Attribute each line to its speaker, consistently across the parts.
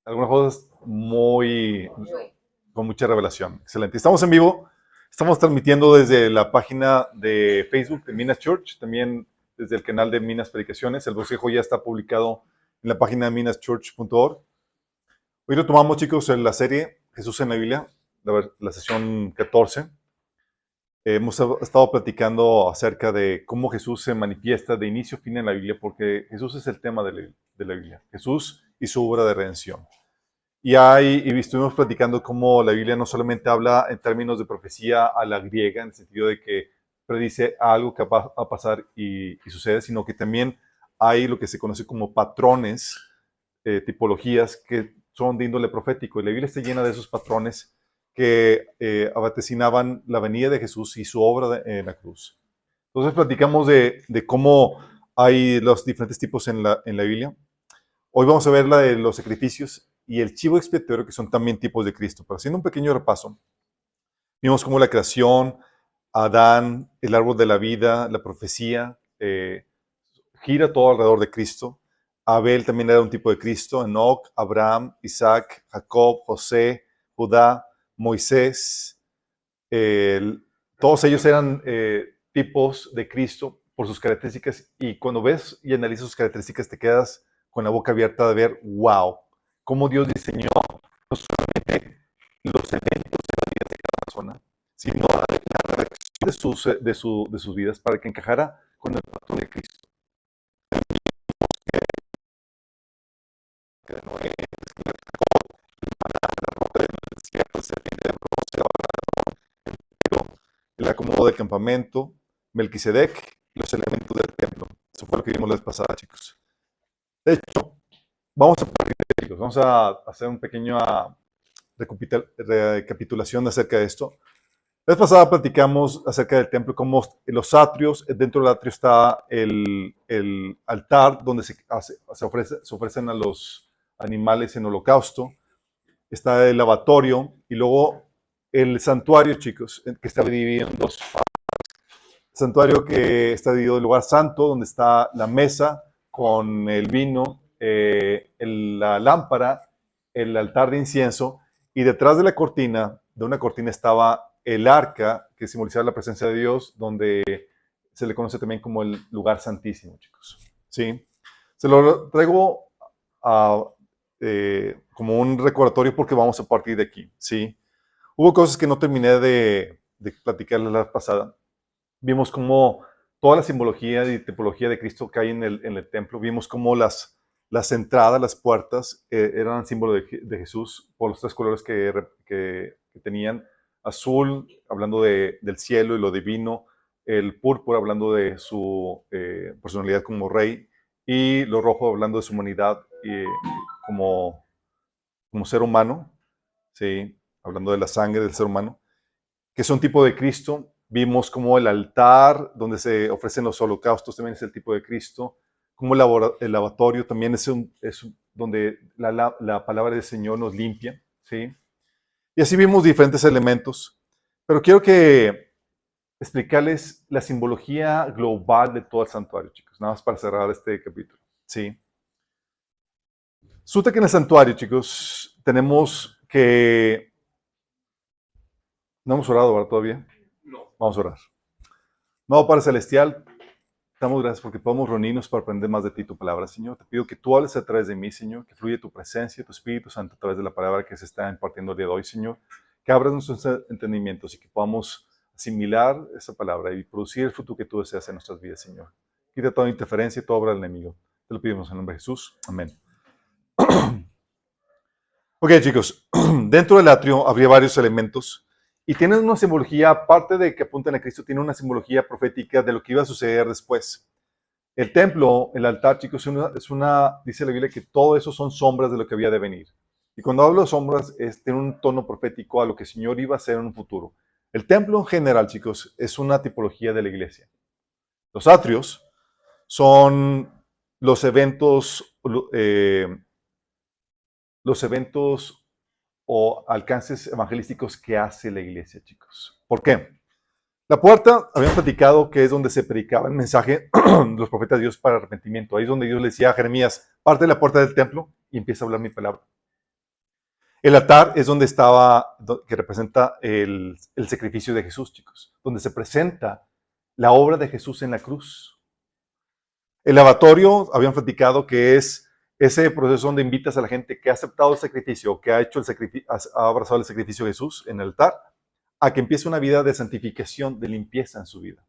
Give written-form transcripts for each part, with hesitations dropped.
Speaker 1: Algunas cosas con mucha revelación. Excelente. Estamos en vivo. Estamos transmitiendo desde la página de Facebook de Minas Church, también desde el canal de Minas Predicaciones. El bosquejo ya está publicado en la página de minaschurch.org. Hoy retomamos, chicos, en la serie Jesús en la Biblia, la sesión 14. Hemos estado platicando acerca de cómo Jesús se manifiesta de inicio a fin en la Biblia, porque Jesús es el tema de la Biblia. Jesús y su obra de redención. Y estuvimos platicando cómo la Biblia no solamente habla en términos de profecía a la griega, en el sentido de que predice algo que va a pasar y sucede, sino que también hay lo que se conoce como patrones, tipologías que son de índole profético. Y la Biblia está llena de esos patrones que vaticinaban la venida de Jesús y su obra en la cruz. Entonces platicamos de cómo hay los diferentes tipos en la Biblia. Hoy vamos a ver la de los sacrificios y el chivo expiatorio, que son también tipos de Cristo. Pero haciendo un pequeño repaso, vimos cómo la creación, Adán, el árbol de la vida, la profecía, gira todo alrededor de Cristo. Abel también era un tipo de Cristo. Enoc, Abraham, Isaac, Jacob, José, Judá, Moisés. Todos ellos eran tipos de Cristo por sus características. Y cuando ves y analizas sus características, te quedas con la boca abierta de ver, wow, cómo Dios diseñó no solamente los eventos de la vida de cada persona, sino la reacción de sus vidas para que encajara con el patrón de Cristo. Que Noé, el acomodo del campamento, Melquisedec, los elementos del templo. Eso fue lo que vimos la vez pasada, chicos. De hecho, vamos a partir de chicos. Vamos a hacer un pequeño recapitulación acerca de esto. La vez pasada platicamos acerca del templo, cómo los atrios, dentro del atrio está el altar donde se ofrecen a los animales en holocausto, está el lavatorio y luego el santuario, chicos, que está dividido en dos. El santuario que está dividido en el lugar santo, donde está la mesa con el vino, la lámpara, el altar de incienso, y detrás de una cortina estaba el arca, que simbolizaba la presencia de Dios, donde se le conoce también como el lugar santísimo, chicos. ¿Sí? Se lo traigo como un recordatorio porque vamos a partir de aquí. ¿Sí? Hubo cosas que no terminé de platicar la vez pasada. Vimos cómo toda la simbología y tipología de Cristo que hay en el templo, vimos cómo las entradas, las puertas, eran símbolo de Jesús por los tres colores que tenían. Azul, hablando del cielo y lo divino. El púrpura, hablando de su personalidad como rey. Y lo rojo, hablando de su humanidad como ser humano. ¿Sí? Hablando de la sangre del ser humano. Que son tipo de Cristo. Vimos como el altar donde se ofrecen los holocaustos también es el tipo de Cristo. Como el lavatorio también es donde la palabra del Señor nos limpia. ¿Sí? Y así vimos diferentes elementos. Pero quiero explicarles la simbología global de todo el santuario, chicos. Nada más para cerrar este capítulo. ¿Sí? Resulta que en el santuario, chicos, tenemos que... ¿No hemos orado, ¿verdad, todavía? No. Vamos a orar. No, Padre Celestial, damos gracias porque podemos reunirnos para aprender más de ti, tu palabra, Señor. Te pido que tú hables a través de mí, Señor, que fluya tu presencia, tu Espíritu Santo a través de la palabra que se está impartiendo el día de hoy, Señor. Que abras nuestros entendimientos y que podamos asimilar esa palabra y producir el fruto que tú deseas en nuestras vidas, Señor. Quita toda interferencia y toda obra del enemigo. Te lo pedimos en el nombre de Jesús. Amén. Ok, chicos. Dentro del atrio habría varios elementos y tienen una simbología, aparte de que apuntan a Cristo, tiene una simbología profética de lo que iba a suceder después. El templo, el altar, chicos, dice la Biblia que todo eso son sombras de lo que había de venir. Y cuando hablo de sombras, tiene un tono profético a lo que el Señor iba a hacer en un futuro. El templo en general, chicos, es una tipología de la iglesia. Los atrios son los eventos o alcances evangelísticos que hace la iglesia, chicos. ¿Por qué? La puerta, habíamos platicado que es donde se predicaba el mensaje de los profetas de Dios para arrepentimiento. Ahí es donde Dios le decía a Jeremías, parte de la puerta del templo y empieza a hablar mi palabra. El altar es donde estaba, que representa el sacrificio de Jesús, chicos, donde se presenta la obra de Jesús en la cruz. El lavatorio, habían platicado que es ese proceso donde invitas a la gente que ha aceptado el sacrificio, que ha hecho el sacrificio, ha abrazado el sacrificio de Jesús en el altar, a que empiece una vida de santificación, de limpieza en su vida,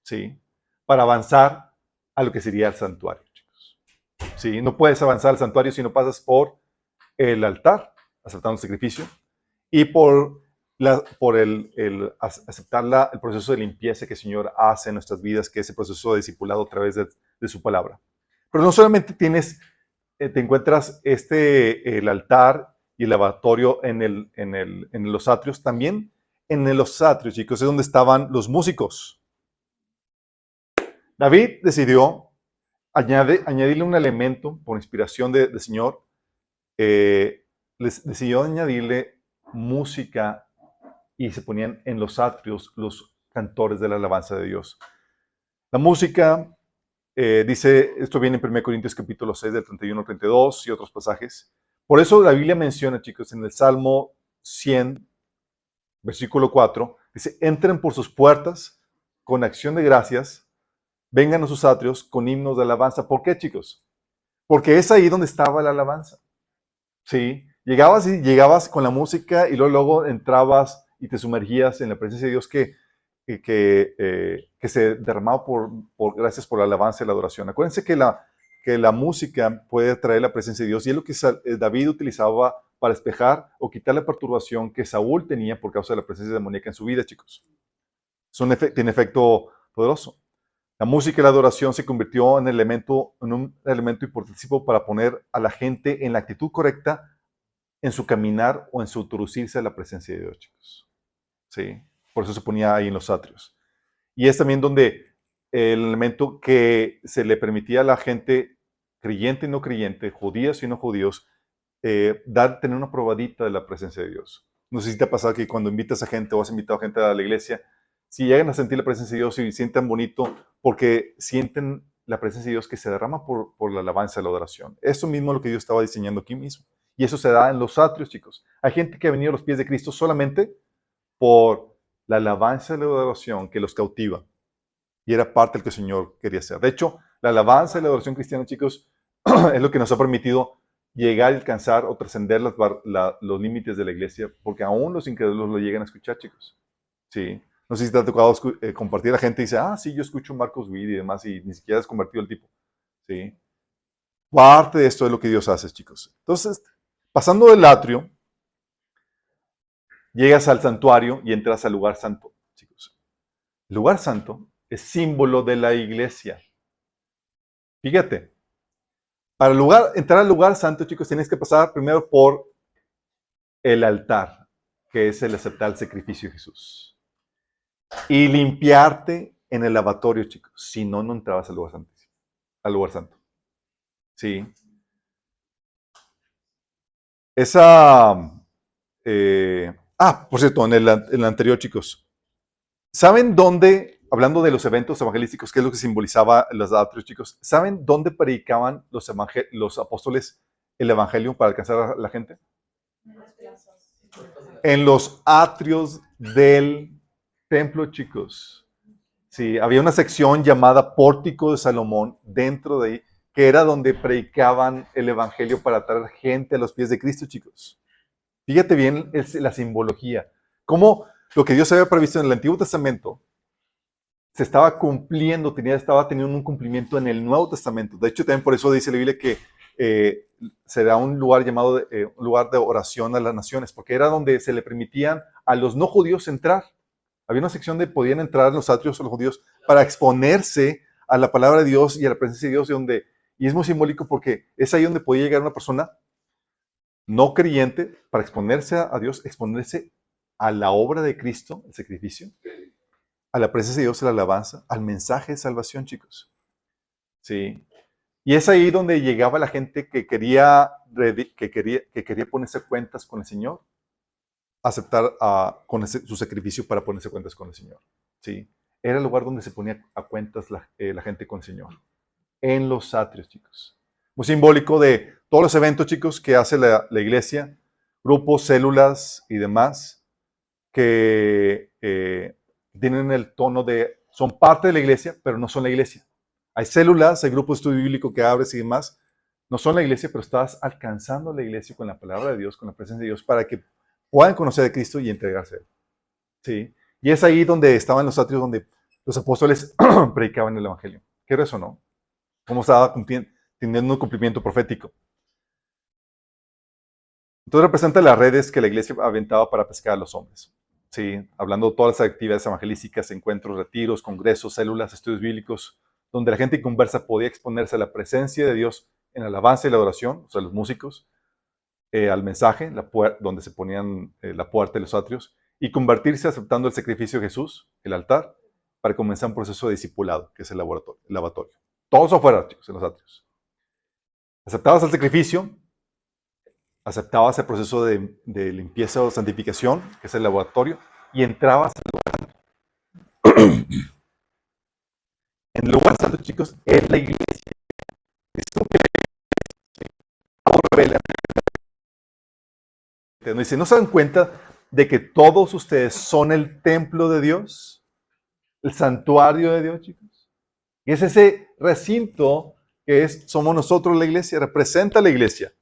Speaker 1: ¿sí? Para avanzar a lo que sería el santuario, chicos. ¿Sí? No puedes avanzar al santuario si no pasas por el altar, aceptando el sacrificio, y por aceptar el proceso de limpieza que el Señor hace en nuestras vidas, que es el proceso de discipulado a través de su palabra. Pero no solamente te encuentras el altar y el lavatorio en los atrios, también en los atrios, chicos, es donde estaban los músicos. David decidió añadirle un elemento por inspiración del Señor. Decidió añadirle música y se ponían en los atrios los cantores de la alabanza de Dios. La música, dice, esto viene en 1 Corintios capítulo 6 del 31 al 32 y otros pasajes. Por eso la Biblia menciona, chicos, en el Salmo 100, versículo 4, dice, entren por sus puertas con acción de gracias, vengan a sus atrios con himnos de alabanza. ¿Por qué, chicos? Porque es ahí donde estaba la alabanza. Sí, llegabas con la música y luego entrabas y te sumergías en la presencia de Dios que se derramaba gracias por la alabanza y la adoración. Acuérdense que la música puede traer la presencia de Dios y es lo que David utilizaba para despejar o quitar la perturbación que Saúl tenía por causa de la presencia demoníaca en su vida, chicos. Tiene efecto poderoso. La música y la adoración se convirtió en un elemento importantísimo para poner a la gente en la actitud correcta en su caminar o en su introducirse a la presencia de Dios, chicos. ¿Sí? Por eso se ponía ahí en los atrios. Y es también donde el elemento que se le permitía a la gente creyente y no creyente, judíos y no judíos, tener una probadita de la presencia de Dios. No sé si te ha pasado que cuando invitas a gente o has invitado a gente a la iglesia, si llegan a sentir la presencia de Dios y sienten bonito porque sienten la presencia de Dios que se derrama por la alabanza y la adoración. Eso mismo es lo que Dios estaba diseñando aquí mismo. Y eso se da en los atrios, chicos. Hay gente que ha venido a los pies de Cristo solamente por la alabanza y la adoración que los cautiva. Y era parte del que el Señor quería hacer. De hecho, la alabanza y la adoración cristiana, chicos, es lo que nos ha permitido llegar a alcanzar o trascender los límites de la iglesia, porque aún los incrédulos lo llegan a escuchar, chicos. Sí. No sé si te ha tocado compartir a la gente y dice, sí, yo escucho Marcos Witt y demás, y ni siquiera has convertido el tipo. Sí. Parte de esto es lo que Dios hace, chicos. Entonces, pasando del atrio, llegas al santuario y entras al lugar santo, chicos. El lugar santo es símbolo de la iglesia. Fíjate, para entrar al lugar santo, chicos, tienes que pasar primero por el altar, que es el aceptar el sacrificio de Jesús. Y limpiarte en el lavatorio, chicos. Si no, no entrabas al lugar santísimo, al lugar santo. Sí. Por cierto, en el anterior, chicos. ¿Saben dónde, hablando de los eventos evangelísticos, qué es lo que simbolizaba los atrios, chicos? ¿Saben dónde predicaban los apóstoles el evangelio para alcanzar a la gente? En los atrios del templo, chicos. Sí, había una sección llamada Pórtico de Salomón dentro de ahí, que era donde predicaban el evangelio para traer gente a los pies de Cristo, chicos. Fíjate bien la simbología. Cómo lo que Dios había previsto en el Antiguo Testamento se estaba cumpliendo, estaba teniendo un cumplimiento en el Nuevo Testamento. De hecho, también por eso dice la Biblia que será un lugar llamado un lugar de oración a las naciones, porque era donde se le permitían a los no judíos entrar. Había una sección donde podían entrar en los atrios a los judíos para exponerse a la palabra de Dios y a la presencia de Dios, y es muy simbólico porque es ahí donde podía llegar una persona no creyente para exponerse a Dios, exponerse a la obra de Cristo, el sacrificio, a la presencia de Dios, a la alabanza, al mensaje de salvación, chicos. Sí. Y es ahí donde llegaba la gente que quería ponerse cuentas con el Señor, aceptar su sacrificio para ponerse cuentas con el Señor. ¿Sí? Era el lugar donde se ponía a cuentas la gente con el Señor. En los atrios, chicos. Muy simbólico de todos los eventos, chicos, que hace la iglesia. grupos, células y demás que tienen el tono de, son parte de la iglesia, pero no son la iglesia. Hay células, hay grupos de estudio bíblico que abres y demás, no son la iglesia, pero estás alcanzando la iglesia con la palabra de Dios, con la presencia de Dios, para que puedan conocer a Cristo y entregarse a Él. ¿Sí? Y es ahí donde estaban los atrios, donde los apóstoles predicaban el Evangelio. ¿Qué era eso, no? ¿Cómo estaba teniendo un cumplimiento profético? Entonces representa las redes que la iglesia aventaba para pescar a los hombres. Sí, hablando de todas las actividades evangelísticas, encuentros, retiros, congresos, células, estudios bíblicos, donde la gente conversa podía exponerse a la presencia de Dios en alabanza y la adoración, o sea, los músicos, al mensaje, donde se ponían la puerta de los atrios, y convertirse aceptando el sacrificio de Jesús, el altar, para comenzar un proceso de discipulado, que es el lavatorio. Todos afuera, chicos, en los atrios. Aceptabas el sacrificio, aceptabas el proceso de limpieza o santificación, que es el lavatorio, y entrabas en el lugar santo, chicos, es la iglesia. Esto revela. Dice, ¿no se dan cuenta de que todos ustedes son el templo de Dios? El santuario de Dios, chicos. Y es ese recinto que somos nosotros la iglesia, representa la iglesia.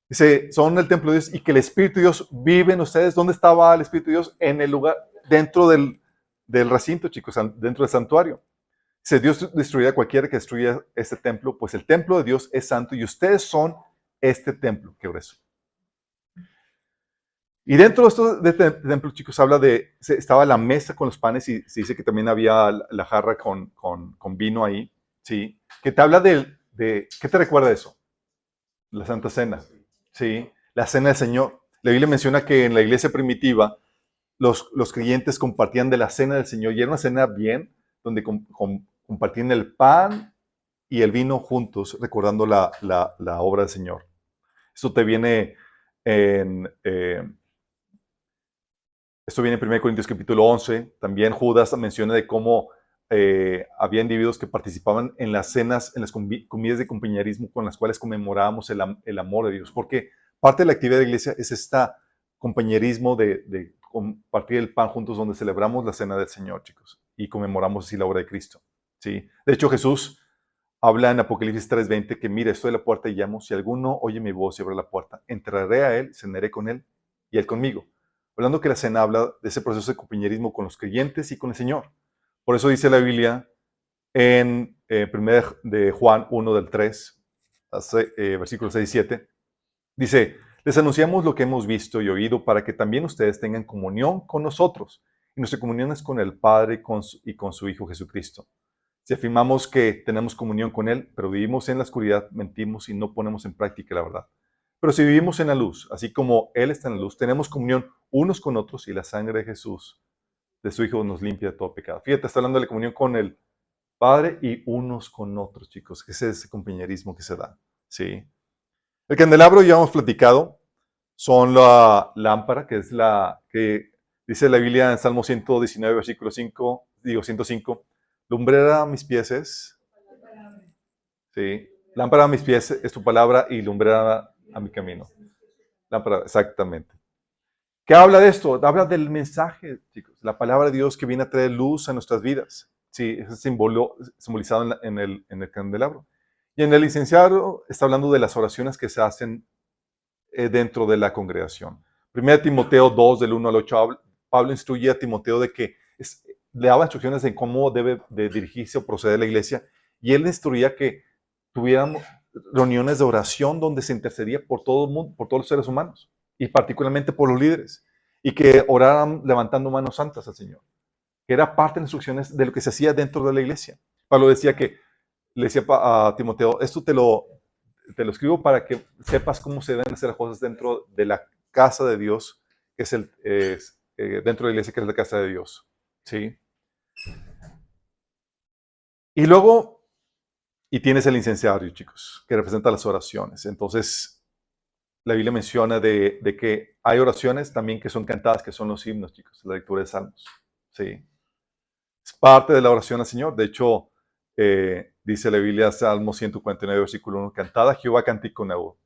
Speaker 1: Dice, son el templo de Dios y que el Espíritu de Dios vive en ustedes. ¿Dónde estaba el Espíritu de Dios? En el lugar, dentro del recinto, chicos, dentro del santuario. Dice, Dios destruirá a cualquiera que destruya este templo, pues el templo de Dios es santo y ustedes son este templo. Qué grueso. Y dentro de este templo, chicos, estaba la mesa con los panes y se dice que también había la jarra con vino ahí, ¿sí? Que te habla ¿qué te recuerda eso? La Santa Cena, ¿sí? La Cena del Señor. La Biblia menciona que en la iglesia primitiva los creyentes compartían de la Cena del Señor y era una cena bien, donde compartían el pan y el vino juntos, recordando la obra del Señor. Esto te viene esto viene en 1 Corintios capítulo 11. También Judas menciona de cómo había individuos que participaban en las cenas, en las comidas de compañerismo con las cuales conmemorábamos el amor de Dios. Porque parte de la actividad de la iglesia es este compañerismo de compartir el pan juntos, donde celebramos la cena del Señor, chicos, y conmemoramos así la obra de Cristo. ¿Sí? De hecho, Jesús habla en Apocalipsis 3:20 que, mira, estoy a la puerta y llamo. Si alguno oye mi voz y abre la puerta, entraré a él, cenaré con él y él conmigo. Hablando que la cena habla de ese proceso de compañerismo con los creyentes y con el Señor. Por eso dice la Biblia en 1 de Juan 1 del 3, versículos 6 y 7, dice, les anunciamos lo que hemos visto y oído para que también ustedes tengan comunión con nosotros. Y nuestra comunión es con el Padre y con su Hijo Jesucristo. Si afirmamos que tenemos comunión con Él, pero vivimos en la oscuridad, mentimos y no ponemos en práctica la verdad. Pero si vivimos en la luz, así como Él está en la luz, tenemos comunión unos con otros y la sangre de Jesús, de su Hijo, nos limpia de todo pecado. Fíjate, está hablando de la comunión con el Padre y unos con otros, chicos, que es ese compañerismo que se da. ¿Sí? El candelabro ya hemos platicado, son la lámpara, que es la que dice la Biblia en Salmo 119, versículo 105, lumbrera a mis pies es, ¿sí? Lámpara a mis pies es tu palabra y lumbrera a mi camino. Lámpara, exactamente. ¿Qué habla de esto? Habla del mensaje, chicos. La palabra de Dios que viene a traer luz a nuestras vidas. Sí, es simbolizado en el candelabro. Y en el licenciado está hablando de las oraciones que se hacen dentro de la congregación. 1 Timoteo 2, del 1 al 8, Pablo instruye a Timoteo de que le daba instrucciones de cómo debe de dirigirse o proceder la iglesia. Y él le instruía que tuvieran reuniones de oración donde se intercedía por todo el mundo, por todos los seres humanos y particularmente por los líderes, y que oraran levantando manos santas al Señor, que era parte de las instrucciones de lo que se hacía dentro de la iglesia. Pablo decía le decía a Timoteo, esto te lo escribo para que sepas cómo se deben hacer las cosas dentro de la casa de Dios, que es dentro de la iglesia, que es la casa de Dios. ¿Sí? Y luego, tienes el incensario, chicos, que representa las oraciones. Entonces, la Biblia menciona de que hay oraciones también que son cantadas, que son los himnos, chicos, la lectura de salmos. Sí. Es parte de la oración al Señor. De hecho, dice la Biblia, Salmo 149, versículo 1, cantad a Jehová cántico nuevo.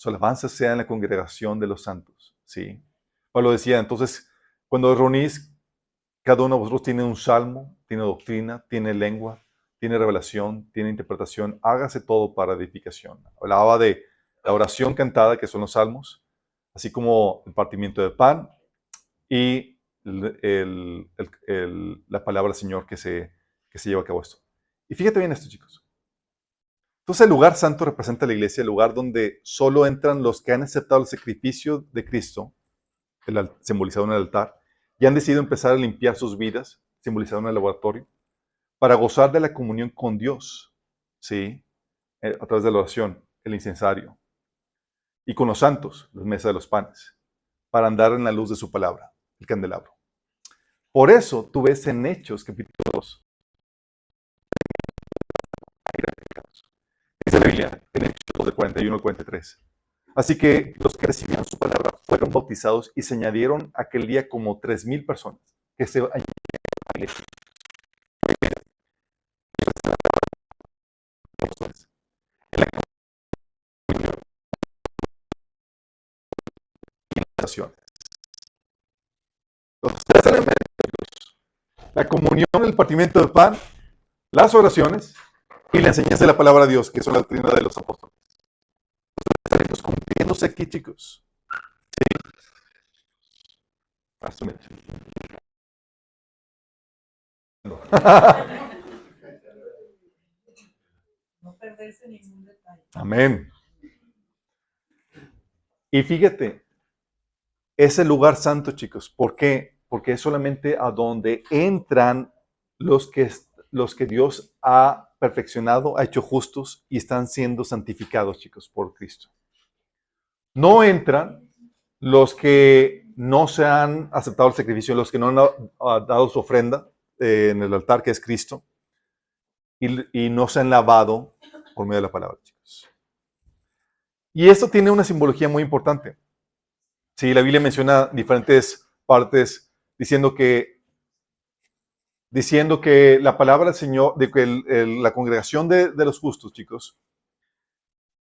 Speaker 1: su alabanza sea en la congregación de los santos. ¿Sí? Pablo decía, entonces, cuando os reunís, cada uno de vosotros tiene un salmo, tiene doctrina, tiene lengua, tiene revelación, tiene interpretación. Hágase todo para edificación. Hablaba de la oración cantada, que son los salmos, así como el partimiento de pan y la palabra del Señor que se lleva a cabo esto. Y fíjate bien esto, chicos. Entonces el lugar santo representa la iglesia, el lugar donde solo entran los que han aceptado el sacrificio de Cristo, simbolizado en el altar, y han decidido empezar a limpiar sus vidas, simbolizado en el laboratorio, para gozar de la comunión con Dios, ¿sí? A través de la oración, el incensario, y con los santos, las mesas de los panes, para andar en la luz de su palabra, el candelabro. Por eso tú ves en Hechos, capítulo 2, dice la Biblia, en Hechos de 41 al 43. Así que los que recibieron su palabra fueron bautizados y se añadieron aquel día como 3,000 personas que se añadieron a la iglesia. En la comunión, los tres elementos, la comunión, el partimiento del pan, las oraciones y la enseñanza de la palabra de Dios, que son la doctrina de los apóstoles. Estaremos cumpliéndose aquí, chicos. Sí.
Speaker 2: No perderse ningún detalle.
Speaker 1: Amén. Y fíjate, es el lugar santo, chicos. ¿Por qué? Porque es solamente a donde entran los que Dios ha perfeccionado, ha hecho justos y están siendo santificados, chicos, por Cristo. No entran los que no se han aceptado el sacrificio, los que no han dado su ofrenda en el altar que es Cristo y no se han lavado por medio de la palabra, chicos. Y esto tiene una simbología muy importante. Sí, la Biblia menciona diferentes partes diciendo que la palabra del Señor, de que la congregación de los justos, chicos,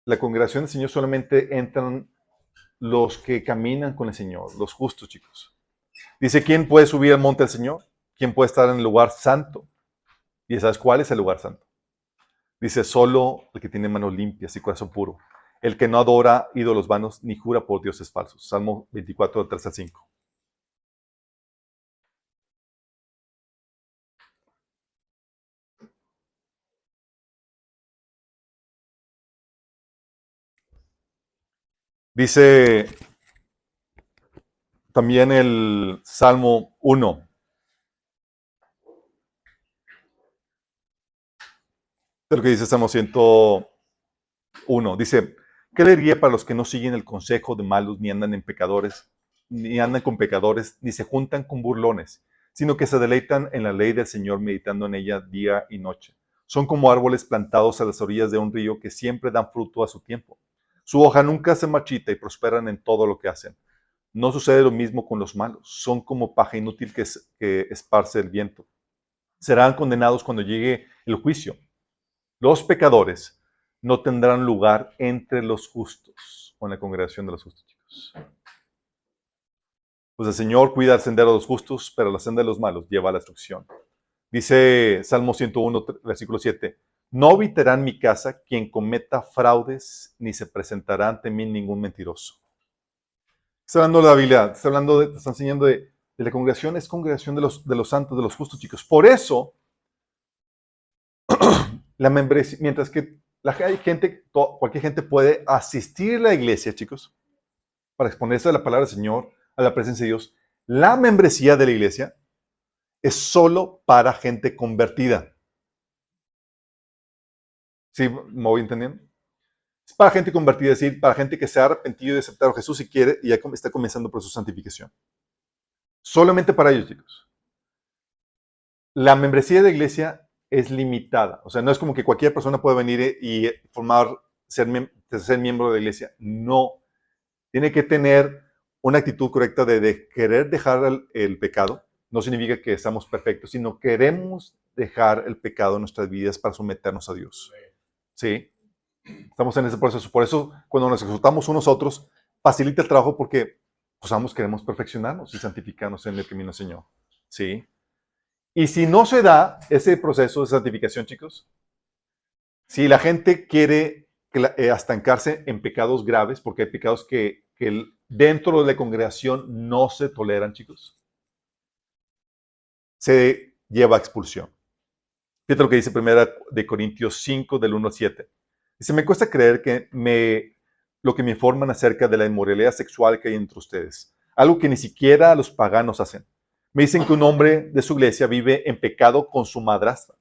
Speaker 1: la congregación del Señor solamente entran los que caminan con el Señor, los justos, chicos. Dice, ¿quién puede subir al monte del Señor? ¿Quién puede estar en el lugar santo? ¿Y sabes cuál es el lugar santo? Dice, solo el que tiene manos limpias y corazón puro. El que no adora ídolos vanos ni jura por dioses falsos. Salmo 24, 3 al 5. Dice también el Salmo 1. De lo que dice Salmo 101. Dice, ¿qué alegría para los que no siguen el consejo de malos, ni andan con pecadores, ni se juntan con burlones, sino que se deleitan en la ley del Señor, meditando en ella día y noche? Son como árboles plantados a las orillas de un río que siempre dan fruto a su tiempo. Su hoja nunca se marchita y prosperan en todo lo que hacen. No sucede lo mismo con los malos. Son como paja inútil que esparce el viento. Serán condenados cuando llegue el juicio. Los pecadores no tendrán lugar entre los justos, o en la congregación de los justos, chicos. Pues el Señor cuida el sendero de los justos, pero la senda de los malos lleva a la destrucción. Dice Salmo 101, versículo 7, no habitará en mi casa quien cometa fraudes, ni se presentará ante mí ningún mentiroso. Está hablando de la Biblia, te está enseñando de la congregación, es congregación de los santos, de los justos, chicos. Por eso, la membresía, mientras que cualquier gente puede asistir a la iglesia, chicos, para exponerse a la palabra del Señor, a la presencia de Dios, la membresía de la iglesia es solo para gente convertida. ¿Sí me voy entendiendo? Es para gente convertida, es decir, para gente que se ha arrepentido de aceptar a Jesús y quiere y ya está comenzando por su santificación. Solamente para ellos, chicos. La membresía de la iglesia es limitada. O sea, no es como que cualquier persona puede venir y ser miembro de la iglesia. No. Tiene que tener una actitud correcta de querer dejar el pecado. No significa que estamos perfectos, sino queremos dejar el pecado en nuestras vidas para someternos a Dios. ¿Sí? Estamos en ese proceso. Por eso, cuando nos exhortamos unos a otros, facilita el trabajo porque pues, ambos queremos perfeccionarnos y santificarnos en el camino del Señor. ¿Sí? Y si no se da ese proceso de santificación, chicos, si la gente quiere estancarse en pecados graves, porque hay pecados que dentro de la congregación no se toleran, chicos, se lleva a expulsión. Fíjate lo que dice 1 Corintios 5, del 1 al 7. Dice, me cuesta creer que lo que me informan acerca de la inmoralidad sexual que hay entre ustedes, algo que ni siquiera los paganos hacen. Me dicen que un hombre de su iglesia vive en pecado con su madrastra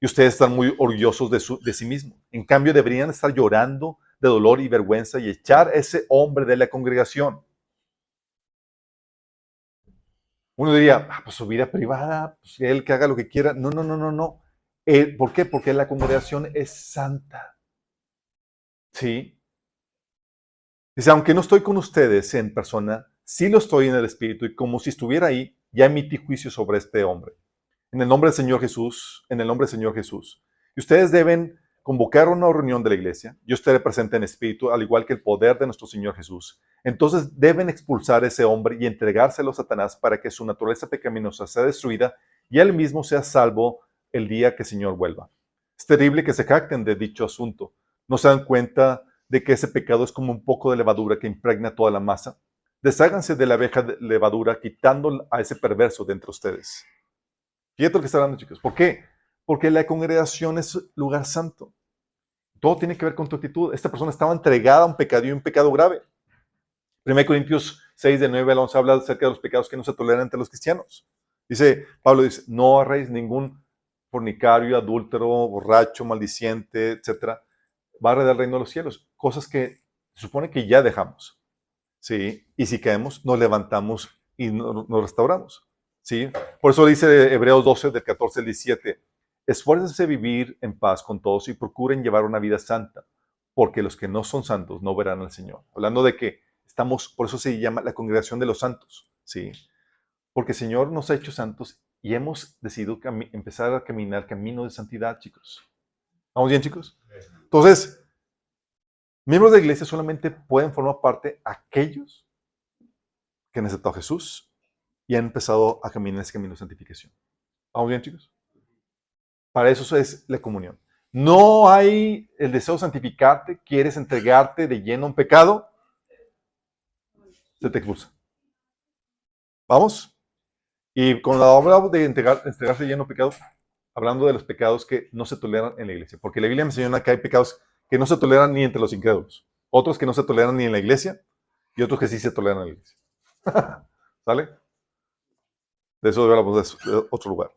Speaker 1: y ustedes están muy orgullosos de sí mismos. En cambio, deberían estar llorando de dolor y vergüenza y echar a ese hombre de la congregación. Uno diría, pues su vida privada, pues él que haga lo que quiera. No, no, no, no, no. ¿Por qué? Porque la congregación es santa. ¿Sí? Dice, aunque no estoy con ustedes en persona, sí lo estoy en el Espíritu y como si estuviera ahí, ya emití juicio sobre este hombre. En el nombre del Señor Jesús, en el nombre del Señor Jesús. Y ustedes deben convocar una reunión de la iglesia. Yo estaré presente en espíritu, al igual que el poder de nuestro Señor Jesús. Entonces deben expulsar a ese hombre y entregárselo a Satanás para que su naturaleza pecaminosa sea destruida y él mismo sea salvo el día que el Señor vuelva. Es terrible que se jacten de dicho asunto. ¿No se dan cuenta de que ese pecado es como un poco de levadura que impregna toda la masa? Desháganse de la vieja levadura quitando a ese perverso de entre ustedes. Fíjate lo que está hablando, chicos. ¿Por qué? Porque la congregación es lugar santo. Todo tiene que ver con tu actitud. Esta persona estaba entregada a un pecado y un pecado grave. 1 Corintios 6, de 9 al 11 habla acerca de los pecados que no se toleran entre los cristianos. Pablo dice, no agarréis ningún fornicario, adúltero, borracho, maldiciente, etc. Va a heredar el reino de los cielos. Cosas que se supone que ya dejamos. ¿Sí? Y si caemos, nos levantamos y nos restauramos. ¿Sí? Por eso dice Hebreos 12, del 14 al 17, esfuércense a vivir en paz con todos y procuren llevar una vida santa, porque los que no son santos no verán al Señor. Hablando de que estamos, por eso se llama la congregación de los santos, ¿sí? Porque el Señor nos ha hecho santos y hemos decidido empezar a caminar camino de santidad, chicos. ¿Vamos bien, chicos? Entonces, miembros de la iglesia solamente pueden formar parte aquellos que han aceptado a Jesús y han empezado a caminar ese camino de santificación. ¿Vamos bien, chicos? Para eso es la comunión. No hay el deseo de santificarte, quieres entregarte de lleno a un pecado, se te expulsa. ¿Vamos? Y cuando hablamos de entregarse de lleno a un pecado, hablando de los pecados que no se toleran en la iglesia. Porque la Biblia menciona que hay pecados que no se toleran ni entre los incrédulos, otros que no se toleran ni en la iglesia y otros que sí se toleran en la iglesia. ¿Sale? De eso hablamos de otro lugar.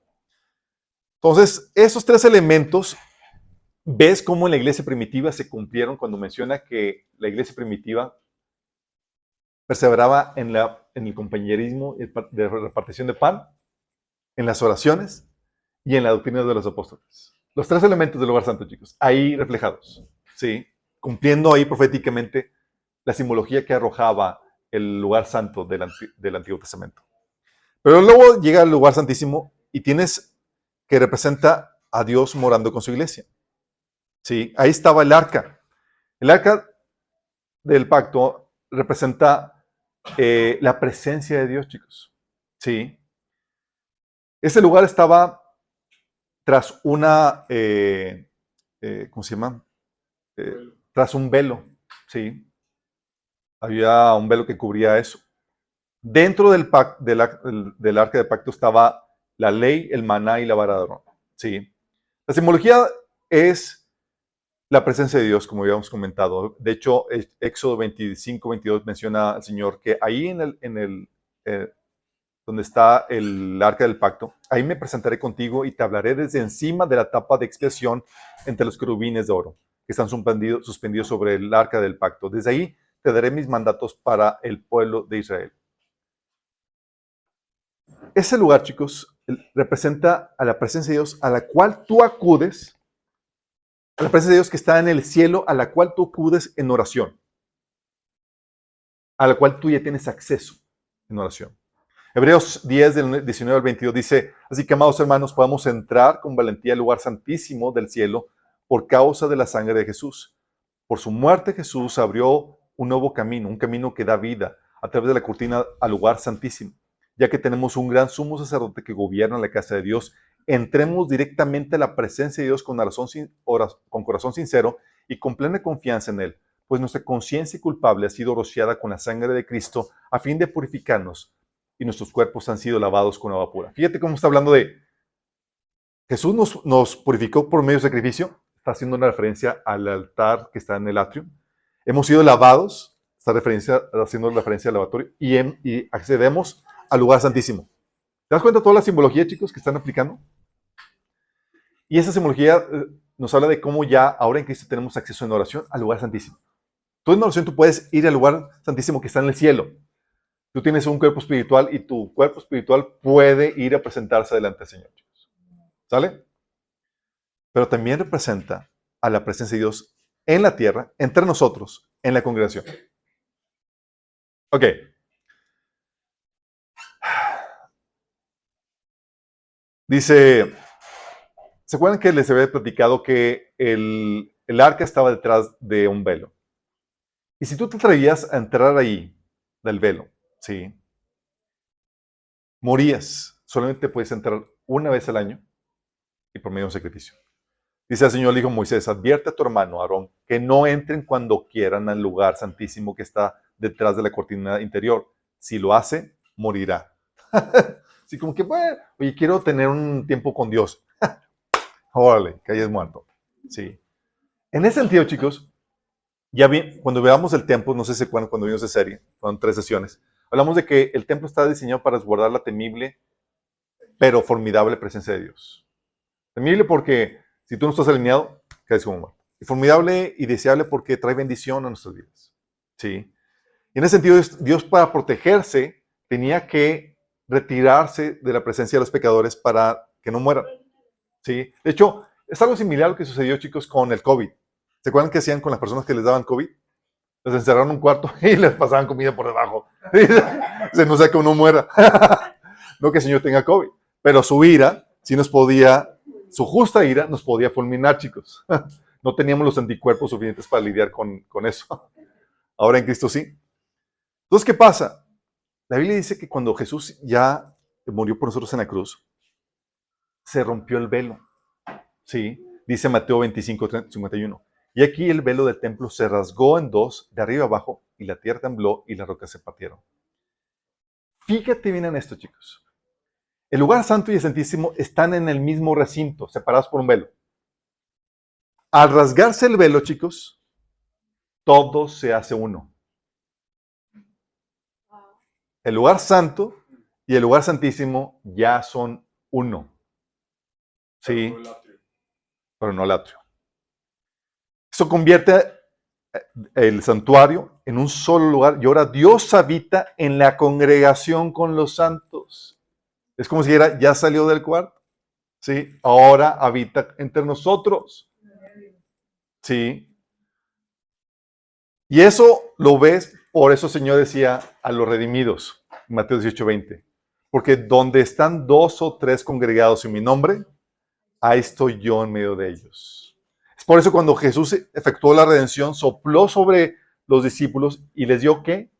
Speaker 1: Entonces, esos tres elementos, ves cómo en la iglesia primitiva se cumplieron cuando menciona que la iglesia primitiva perseveraba en el compañerismo de repartición de pan, en las oraciones y en la doctrina de los apóstoles. Los tres elementos del lugar santo, chicos, ahí reflejados, ¿sí? Cumpliendo ahí proféticamente la simbología que arrojaba el lugar santo del Antiguo Testamento. Pero luego llega al lugar santísimo y tienes que representa a Dios morando con su iglesia. ¿Sí? Ahí estaba el arca. El arca del pacto representa la presencia de Dios, chicos. ¿Sí? Ese lugar estaba tras una, ¿cómo se llama? Tras un velo. ¿Sí? Había un velo que cubría eso. Dentro del arca del pacto estaba la ley, el maná y la vara de Aarón. ¿Sí? La simbología es la presencia de Dios, como habíamos comentado. De hecho, Éxodo 25, 22 menciona al Señor que ahí donde está el arca del pacto, ahí me presentaré contigo y te hablaré desde encima de la tapa de expiación entre los querubines de oro que están suspendidos sobre el arca del pacto. Desde ahí te daré mis mandatos para el pueblo de Israel. Ese lugar, chicos, representa a la presencia de Dios a la cual tú acudes, a la presencia de Dios que está en el cielo, a la cual tú acudes en oración, a la cual tú ya tienes acceso en oración. Hebreos 10, del 19 al 22 dice, así que, amados hermanos, podemos entrar con valentía al lugar santísimo del cielo por causa de la sangre de Jesús, Por su muerte Jesús abrió un nuevo camino, un camino que da vida a través de la cortina al lugar santísimo. Ya que tenemos un gran sumo sacerdote que gobierna la casa de Dios, entremos directamente a la presencia de Dios con corazón sincero y con plena confianza en Él, pues nuestra conciencia culpable ha sido rociada con la sangre de Cristo a fin de purificarnos y nuestros cuerpos han sido lavados con agua pura. Fíjate cómo está hablando de Jesús nos purificó por medio de sacrificio. Está haciendo una referencia al altar que está en el atrio. Hemos sido lavados, haciendo referencia al lavatorio, y accedemos al lugar santísimo. ¿Te das cuenta de toda la simbología, chicos, que están aplicando? Y esa simbología nos habla de cómo ya ahora en Cristo tenemos acceso en oración al lugar santísimo. Tú en oración tú puedes ir al lugar santísimo que está en el cielo. Tú tienes un cuerpo espiritual y tu cuerpo espiritual puede ir a presentarse delante del Señor, chicos. ¿Sale? Pero también representa a la presencia de Dios en la tierra, entre nosotros, en la congregación. Ok. Dice, ¿se acuerdan que les había platicado que el arca estaba detrás de un velo? Y si tú te atrevías a entrar ahí, del velo, ¿sí? Morías. Solamente puedes entrar una vez al año y por medio de un sacrificio. Dice el Señor, le dijo a Moisés, advierte a tu hermano Aarón que no entren cuando quieran al lugar santísimo que está detrás de la cortina interior. Si lo hace, morirá. Así como que, bueno, oye, quiero tener un tiempo con Dios. Órale, que hayas muerto. Sí. En ese sentido, chicos, ya bien, cuando veamos el templo, no sé si cuando vimos de serie, fueron 3 sesiones, hablamos de que el templo está diseñado para resguardar la temible, pero formidable presencia de Dios. Temible porque si tú no estás alineado, caes como muerto. Y formidable y deseable porque trae bendición a nuestras vidas. ¿Sí? Y en ese sentido, Dios para protegerse tenía que retirarse de la presencia de los pecadores para que no mueran. ¿Sí? De hecho, es algo similar a lo que sucedió, chicos, con el COVID. ¿Se acuerdan qué hacían con las personas que les daban COVID? Les encerraron en un cuarto y les pasaban comida por debajo. Se no sea que uno muera. No que el Señor tenga COVID. Pero su ira, sí nos podía, su justa ira nos podía fulminar, chicos. No teníamos los anticuerpos suficientes para lidiar con eso. Ahora en Cristo sí. Entonces, ¿qué pasa? La Biblia dice que cuando Jesús ya murió por nosotros en la cruz, se rompió el velo. ¿Sí? Dice Mateo 25, 51. Y aquí el velo del templo se rasgó en dos, de arriba abajo, y la tierra tembló y las rocas se partieron. Fíjate bien en esto, chicos. El lugar santo y el santísimo están en el mismo recinto, separados por un velo. Al rasgarse el velo, chicos, todo se hace uno. El lugar santo y el lugar santísimo ya son uno. Sí, pero no el atrio. Eso convierte el santuario en un solo lugar y ahora Dios habita en la congregación con los santos. Es como si ya salió del cuarto. ¿Sí? Ahora habita entre nosotros. ¿Sí? Y eso lo ves, por eso el Señor decía a los redimidos, Mateo 18:20, porque donde están 2 o 3 congregados en mi nombre, ahí estoy yo en medio de ellos. Es por eso cuando Jesús efectuó la redención, sopló sobre los discípulos y les dio ¿qué?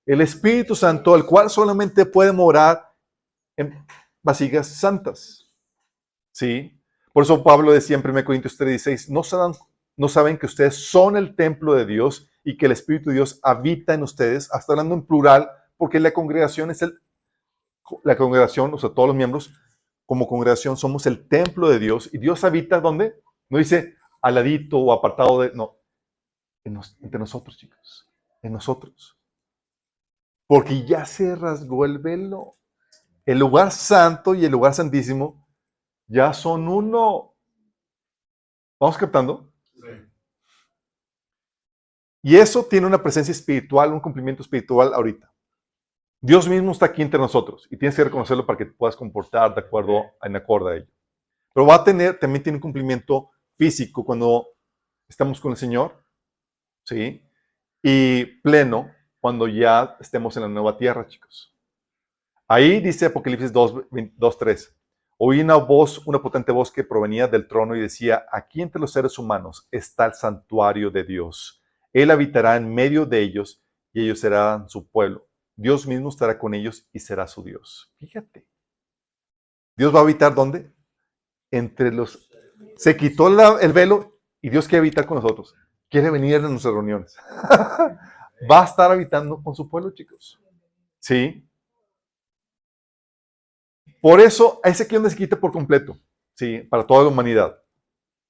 Speaker 1: El Espíritu Santo, el cual solamente puede morar en vasijas santas. ¿Sí? Por eso Pablo decía en 1 Corintios 3:16, no saben que ustedes son el templo de Dios y que el Espíritu de Dios habita en ustedes, hasta hablando en plural, porque la congregación la congregación, o sea, todos los miembros, como congregación somos el templo de Dios y Dios habita ¿dónde? No dice al ladito o apartado de, no, entre nosotros, chicos, en nosotros. Porque ya se rasgó el velo. El lugar santo y el lugar santísimo ya son uno. ¿Vamos captando? Sí. Y eso tiene una presencia espiritual, un cumplimiento espiritual ahorita. Dios mismo está aquí entre nosotros y tienes que reconocerlo para que te puedas comportar en acorde a ello. Pero también tiene un cumplimiento físico cuando estamos con el Señor, ¿sí? Y pleno cuando ya estemos en la nueva tierra, chicos. Ahí dice Apocalipsis 2:3. Oí una potente voz que provenía del trono y decía, aquí entre los seres humanos está el santuario de Dios. Él habitará en medio de ellos y ellos serán su pueblo. Dios mismo estará con ellos y será su Dios. Fíjate. Dios va a habitar ¿dónde? Entre los... Se quitó el velo y Dios quiere habitar con nosotros. Quiere venir a nuestras reuniones. Va a estar habitando con su pueblo, chicos. ¿Sí? Por eso, es aquí donde se quita por completo. ¿Sí? Para toda la humanidad.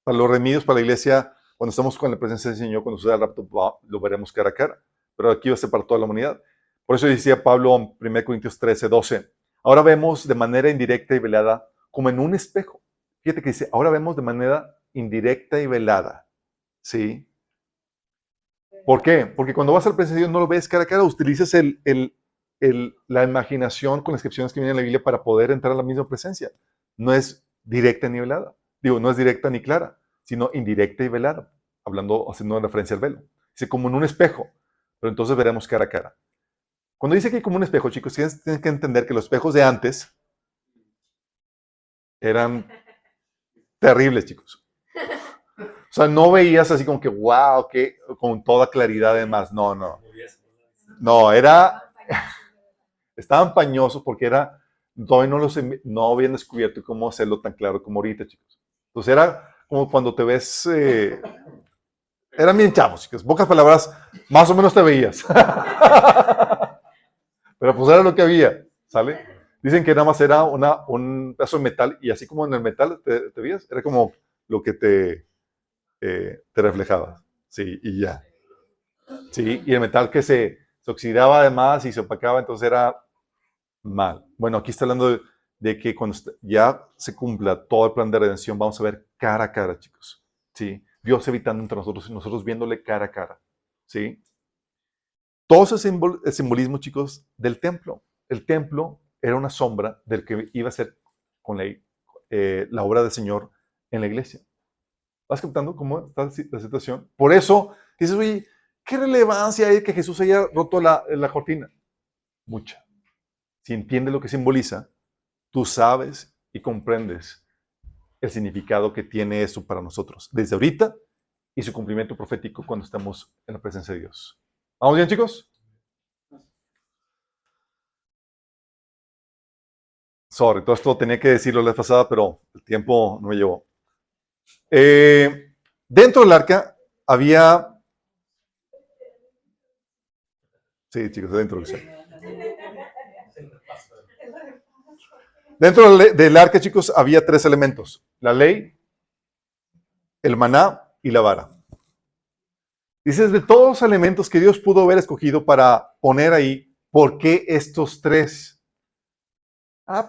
Speaker 1: Para los redimidos, para la iglesia, cuando estamos con la presencia del Señor, cuando suceda el rapto, lo veremos cara a cara. Pero aquí va a ser para toda la humanidad. Por eso decía Pablo en 1 Corintios 13, 12. Ahora vemos de manera indirecta y velada como en un espejo. Fíjate que dice, ahora vemos de manera indirecta y velada. ¿Sí? ¿Por qué? Porque cuando vas al presencia de Dios no lo ves cara a cara, utilizas la imaginación con las descripciones que vienen en la Biblia para poder entrar a la misma presencia. No es directa ni velada. Digo, no es directa ni clara, sino indirecta y velada, haciendo referencia al velo. Dice, como en un espejo, pero entonces veremos cara a cara. Cuando dice que como un espejo, chicos, tienen que entender que los espejos de antes eran terribles, chicos. O sea, no veías así como que, wow, que con toda claridad además. No, no. No, estaban pañosos porque todavía no habían descubierto cómo hacerlo tan claro como ahorita, chicos. Entonces era como cuando te ves, eran bien chavos, chicos. Pocas palabras, más o menos te veías. Pero pues era lo que había, ¿sale? Dicen que nada más era un pedazo de metal y así como en el metal te veías, era como lo que te reflejaba. Sí, y ya. Sí, y el metal que se oxidaba además y se opacaba, entonces era mal. Bueno, aquí está hablando de que cuando ya se cumpla todo el plan de redención, vamos a ver cara a cara, chicos. ¿Sí? Dios habitando entre nosotros y nosotros viéndole cara a cara. ¿Sí? Todo ese el simbolismo, chicos, del templo. El templo era una sombra del que iba a ser con la obra del Señor en la iglesia. ¿Vas captando cómo está la situación? Por eso dices, oye, ¿qué relevancia hay que Jesús haya roto la cortina? Mucha. Si entiendes lo que simboliza, tú sabes y comprendes el significado que tiene eso para nosotros, desde ahorita y su cumplimiento profético cuando estamos en la presencia de Dios. ¿Vamos bien, chicos? Sorry, todo esto tenía que decirlo la vez pasada, pero el tiempo no me llevó. Dentro del arca había... Sí, chicos, dentro del arca. Dentro del arca, chicos, había 3 elementos. La ley, el maná y la vara. Dices, de todos los elementos que Dios pudo haber escogido para poner ahí, ¿por qué estos 3?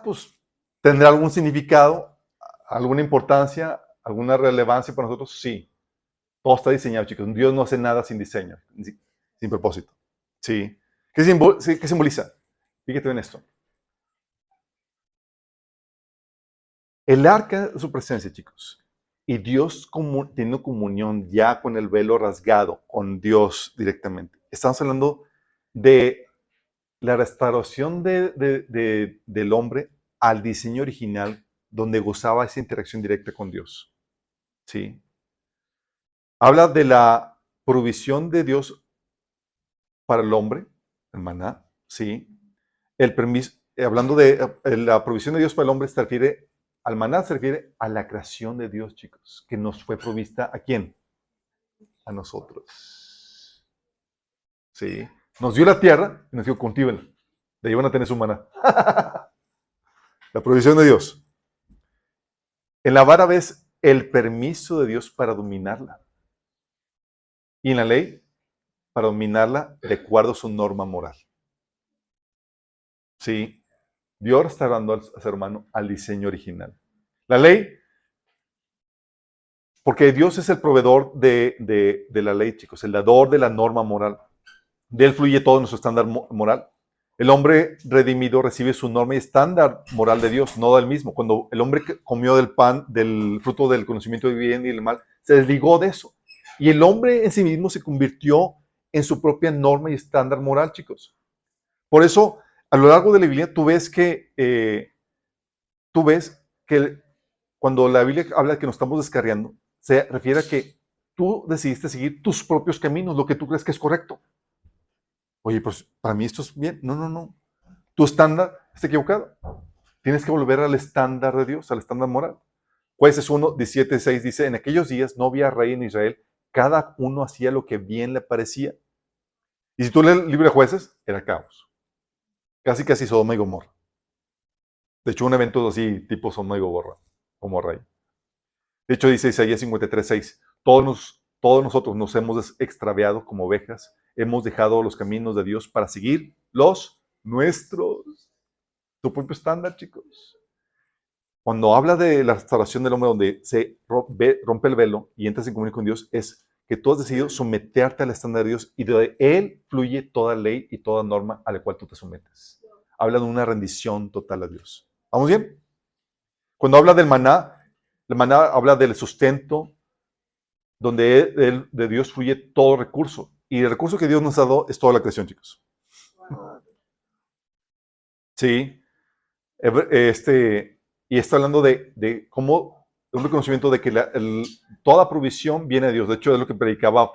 Speaker 1: Pues tendrá algún significado, alguna importancia, alguna relevancia para nosotros. Sí, todo está diseñado, chicos. Dios no hace nada sin diseño, sin propósito. Sí. ¿Qué simboliza? Fíjate en esto. El arca de su presencia, chicos, y Dios teniendo comunión ya con el velo rasgado, con Dios directamente. Estamos hablando de la restauración del hombre al diseño original, donde gozaba esa interacción directa con Dios. ¿Sí? Habla de la provisión de Dios para el hombre, el maná, ¿sí? El permiso, hablando de la provisión de Dios para el hombre, se refiere al maná, se refiere a la creación de Dios, chicos, que nos fue provista ¿a quién? A nosotros. ¿Sí? Nos dio la tierra y nos dijo, cultívenla. De ahí van a tener su maná. La provisión de Dios. En la vara ves el permiso de Dios para dominarla. Y en la ley, para dominarla de acuerdo a su norma moral. ¿Sí? Dios está dando al ser humano al diseño original. La ley, porque Dios es el proveedor de la ley, chicos, el dador de la norma moral. De él fluye todo nuestro estándar moral. El hombre redimido recibe su norma y estándar moral de Dios, no del mismo. Cuando el hombre comió del pan, del fruto del conocimiento del bien y del mal, se desligó de eso. Y el hombre en sí mismo se convirtió en su propia norma y estándar moral, chicos. Por eso, a lo largo de la Biblia, tú ves que que cuando la Biblia habla de que nos estamos descarriando, se refiere a que tú decidiste seguir tus propios caminos, lo que tú crees que es correcto. Oye, pues para mí esto es bien. No, no, no. Tu estándar está equivocado. Tienes que volver al estándar de Dios, al estándar moral. Jueces 1, 17, 6 dice, en aquellos días no había rey en Israel, cada uno hacía lo que bien le parecía. Y si tú lees el libro de Jueces, era caos. Casi, casi Sodoma y Gomorra. De hecho, un evento así, tipo Sodoma y Gomorra. De hecho, dice Isaías 53, 6, todos nosotros nos hemos extraviado como ovejas, hemos dejado los caminos de Dios para seguir los nuestros. Tu propio estándar, chicos. Cuando habla de la restauración del hombre, donde se rompe el velo y entras en comunión con Dios, es que tú has decidido someterte al estándar de Dios y de Él fluye toda ley y toda norma a la cual tú te sometes. Habla de una rendición total a Dios. ¿Vamos bien? Cuando habla del maná, el maná habla del sustento, donde de Dios fluye todo recurso. Y el recurso que Dios nos ha dado es toda la creación, chicos. Sí. Y está hablando de cómo, un reconocimiento de que toda provisión viene de Dios. De hecho, es lo que predicaba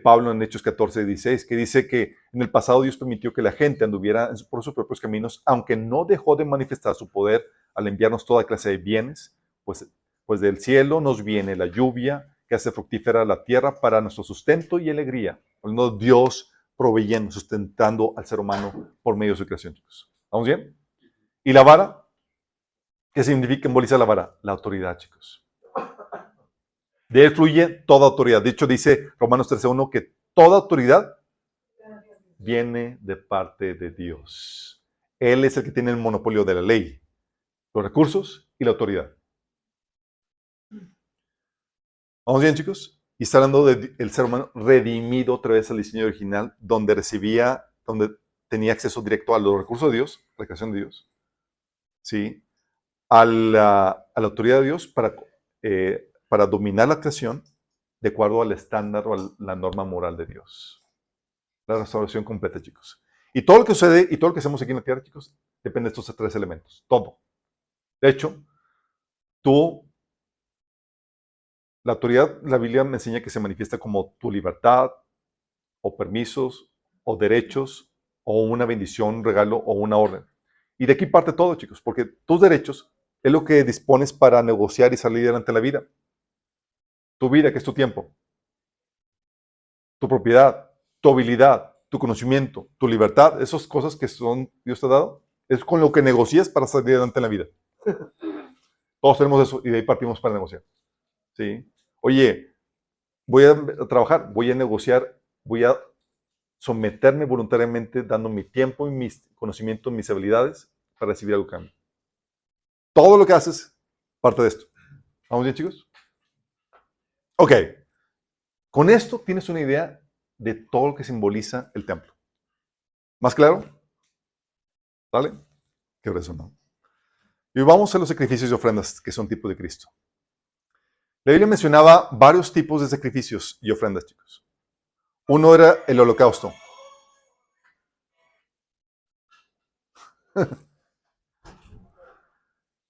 Speaker 1: Pablo en Hechos 14, 16, que dice que en el pasado Dios permitió que la gente anduviera por sus propios caminos, aunque no dejó de manifestar su poder al enviarnos toda clase de bienes, pues del cielo nos viene la lluvia que hace fructífera la tierra para nuestro sustento y alegría. Hablando de Dios proveyendo, sustentando al ser humano por medio de su creación, chicos. ¿Vamos bien? ¿Y la vara? ¿Qué significa, simboliza la vara? La autoridad, chicos. De él fluye toda autoridad. De hecho, dice Romanos 13:1 que toda autoridad viene de parte de Dios. Él es el que tiene el monopolio de la ley, los recursos y la autoridad. ¿Vamos bien, chicos? Y está hablando del ser humano redimido otra vez al diseño original, donde tenía acceso directo a los recursos de Dios, la creación de Dios, ¿sí? A la autoridad de Dios para dominar la creación de acuerdo al estándar o a la norma moral de Dios. La restauración completa, chicos. Y todo lo que sucede y todo lo que hacemos aquí en la tierra, chicos, depende de estos tres elementos. Todo. De hecho, la autoridad, la Biblia me enseña que se manifiesta como tu libertad, o permisos, o derechos, o una bendición, un regalo, o una orden. Y de aquí parte todo, chicos, porque tus derechos es lo que dispones para negociar y salir adelante en la vida. Tu vida, que es tu tiempo. Tu propiedad, tu habilidad, tu conocimiento, tu libertad, esas cosas que Dios te ha dado, es con lo que negocias para salir adelante en la vida. Todos tenemos eso y de ahí partimos para negociar. ¿Sí? Oye, voy a trabajar, voy a negociar, voy a someterme voluntariamente dando mi tiempo y mis conocimientos, mis habilidades para recibir algo a cambio. Todo lo que haces parte de esto. ¿Vamos bien, chicos? Ok. Con esto tienes una idea de todo lo que simboliza el templo. ¿Más claro? ¿Vale? Qué eso no. Y vamos a los sacrificios y ofrendas que son tipos de Cristo. La Biblia mencionaba varios tipos de sacrificios y ofrendas, chicos. Uno era el holocausto.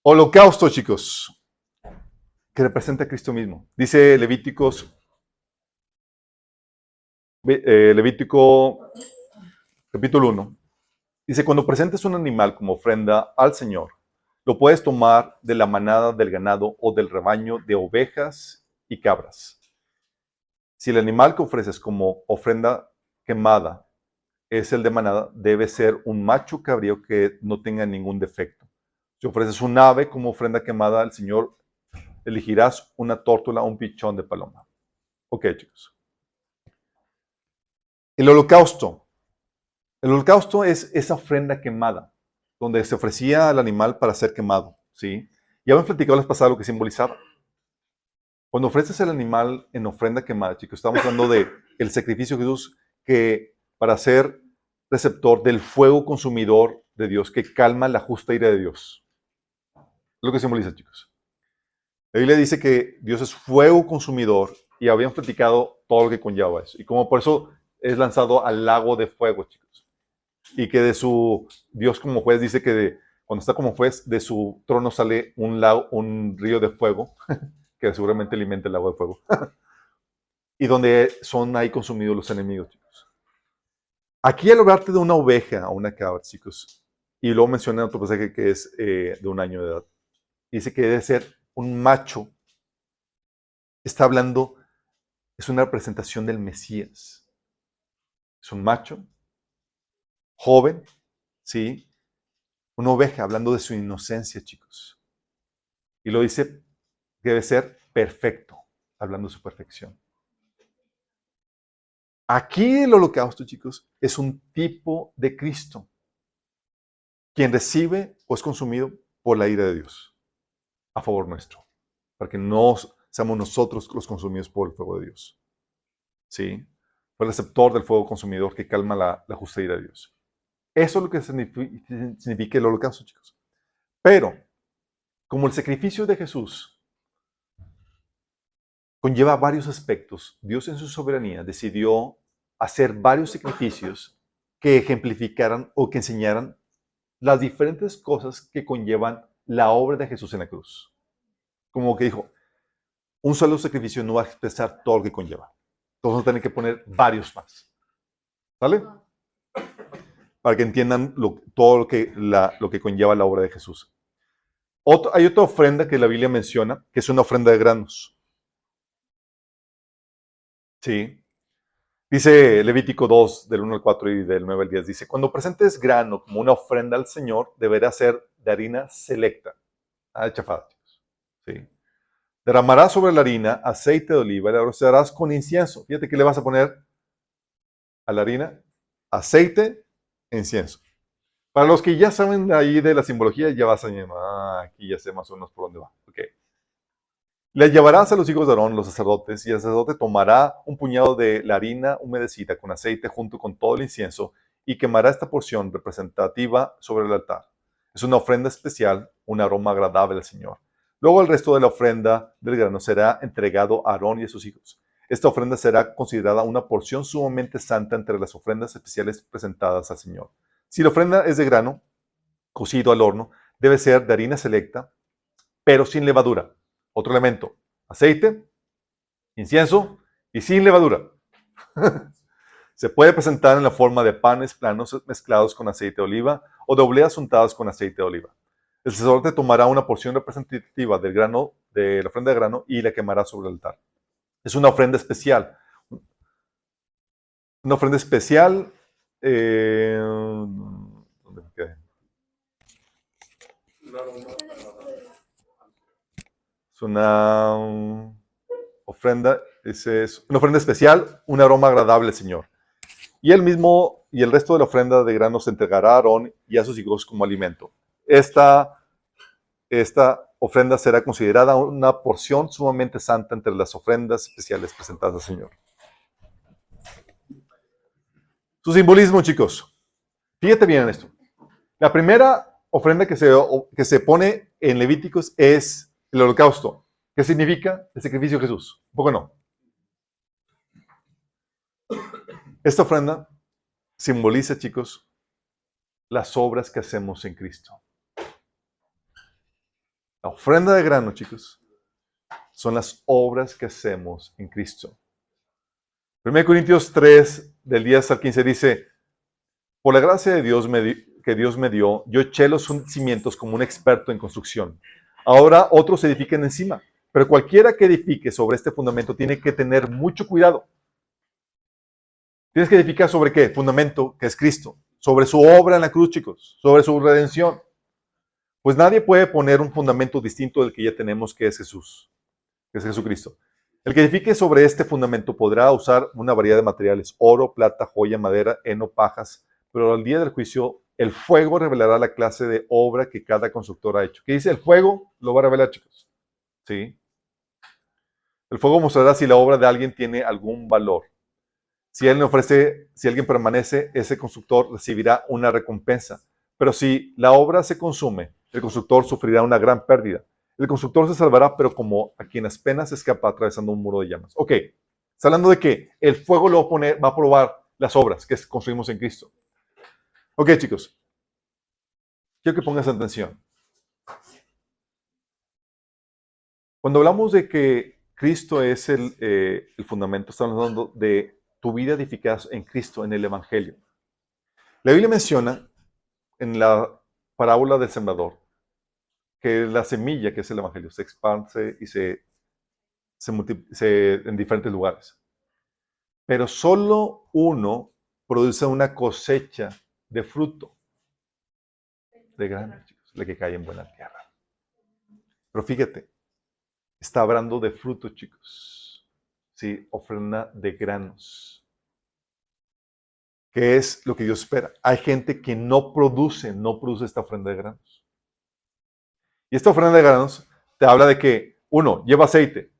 Speaker 1: Holocausto, chicos, que representa a Cristo mismo. Dice Levítico capítulo 1. Dice, cuando presentes un animal como ofrenda al Señor, lo puedes tomar de la manada del ganado o del rebaño de ovejas y cabras. Si el animal que ofreces como ofrenda quemada es el de manada, debe ser un macho cabrío que no tenga ningún defecto. Si ofreces un ave como ofrenda quemada al Señor, elegirás una tórtola o un pichón de paloma. Ok, chicos. El holocausto. El holocausto es esa ofrenda quemada, donde se ofrecía al animal para ser quemado, ¿sí? Ya hemos platicado las pasadas lo que simbolizaba. Cuando ofreces el animal en ofrenda quemada, chicos, estamos hablando del sacrificio de Jesús para ser receptor del fuego consumidor de Dios que calma la justa ira de Dios. Es lo que simboliza, chicos. La Biblia dice que Dios es fuego consumidor y habían platicado todo lo que conlleva eso. Y como por eso es lanzado al lago de fuego, chicos. Y que de su Dios como juez dice que cuando está como juez, de su trono sale un río de fuego, que seguramente alimenta el agua de fuego, y donde son ahí consumidos los enemigos, chicos. Aquí al hablarte de una oveja o una cabra, chicos, y luego menciona otro pasaje que es de 1 año de edad, dice que debe ser un macho, está hablando, es una representación del Mesías. Es un macho, joven, ¿sí? Una oveja, hablando de su inocencia, chicos. Y lo dice que debe ser perfecto, hablando de su perfección. Aquí el holocausto, chicos, es un tipo de Cristo, quien recibe o es consumido por la ira de Dios, a favor nuestro, para que no seamos nosotros los consumidos por el fuego de Dios. ¿Sí? Fue el receptor del fuego consumidor que calma la justa ira de Dios. Eso es lo que significa el holocausto, chicos. Pero, como el sacrificio de Jesús conlleva varios aspectos, Dios en su soberanía decidió hacer varios sacrificios que ejemplificaran o que enseñaran las diferentes cosas que conllevan la obra de Jesús en la cruz. Como que dijo, un solo sacrificio no va a expresar todo lo que conlleva. Entonces vamos a tener que poner varios más. ¿Vale? Para que entiendan todo lo que conlleva la obra de Jesús. Hay otra ofrenda que la Biblia menciona, que es una ofrenda de granos. Sí. Dice Levítico 2, del 1 al 4 y del 9 al 10, dice, cuando presentes grano como una ofrenda al Señor, deberá ser de harina selecta. Chafada, chicos. Sí. Derramarás sobre la harina aceite de oliva y la rociarás con incienso. Fíjate que le vas a poner a la harina aceite e incienso. Para los que ya saben ahí de la simbología, ya vas a llamar, aquí ya sé más o menos por dónde va. Okay. Le llevarás a los hijos de Aarón, los sacerdotes, y el sacerdote tomará un puñado de la harina humedecida con aceite junto con todo el incienso y quemará esta porción representativa sobre el altar. Es una ofrenda especial, un aroma agradable al Señor. Luego el resto de la ofrenda del grano será entregado a Aarón y a sus hijos. Esta ofrenda será considerada una porción sumamente santa entre las ofrendas especiales presentadas al Señor. Si la ofrenda es de grano, cocido al horno, debe ser de harina selecta, pero sin levadura. Otro elemento, aceite, incienso y sin levadura. Se puede presentar en la forma de panes planos mezclados con aceite de oliva o de obleas untadas con aceite de oliva. El sacerdote tomará una porción representativa del grano, de la ofrenda de grano, y la quemará sobre el altar. Es una ofrenda especial. Una ofrenda especial. ¿Dónde me quedé? Es una ofrenda, es una ofrenda especial, un aroma agradable al Señor. Y él mismo y el resto de la ofrenda de grano se entregará a Aarón y a sus hijos como alimento. Esta ofrenda será considerada una porción sumamente santa entre las ofrendas especiales presentadas al Señor. Su simbolismo, chicos. Fíjate bien en esto. La primera ofrenda que se pone en Levíticos es el holocausto. ¿Qué significa? El sacrificio de Jesús. ¿Un poco no? Esta ofrenda simboliza, chicos, las obras que hacemos en Cristo. La ofrenda de grano, chicos, son las obras que hacemos en Cristo. 1 Corintios 3, del 10 al 15 dice, por la gracia de Dios que Dios me dio, yo eché los cimientos como un experto en construcción. Ahora otros edifican encima, pero cualquiera que edifique sobre este fundamento tiene que tener mucho cuidado. Tienes que edificar sobre qué? Fundamento, que es Cristo. Sobre su obra en la cruz, chicos. Sobre su redención. Pues nadie puede poner un fundamento distinto del que ya tenemos, que es Jesús. Que es Jesucristo. El que edifique sobre este fundamento podrá usar una variedad de materiales. Oro, plata, joya, madera, heno, pajas. Pero al día del juicio, el fuego revelará la clase de obra que cada constructor ha hecho. ¿Qué dice? El fuego lo va a revelar, chicos. ¿Sí? El fuego mostrará si la obra de alguien tiene algún valor. Si alguien permanece, ese constructor recibirá una recompensa. Pero si la obra se consume, el constructor sufrirá una gran pérdida. El constructor se salvará, pero como a quien apenas escapa atravesando un muro de llamas. Ok, está hablando de que el fuego lo va a probar las obras que construimos en Cristo. Ok, chicos. quiero que pongas atención. Cuando hablamos de que Cristo es el fundamento, estamos hablando de tu vida edificada en Cristo, en el Evangelio. La Biblia menciona en la parábola del sembrador que la semilla, que es el Evangelio, se expande y en diferentes lugares. Pero solo uno produce una cosecha de fruto, de grano, chicos, la que cae en buena tierra. Pero fíjate, está hablando de fruto, chicos. Sí, ofrenda de granos. ¿Qué es lo que Dios espera? Hay gente que no produce esta ofrenda de granos. Y esta ofrenda de granos te habla de que, uno, lleva aceite.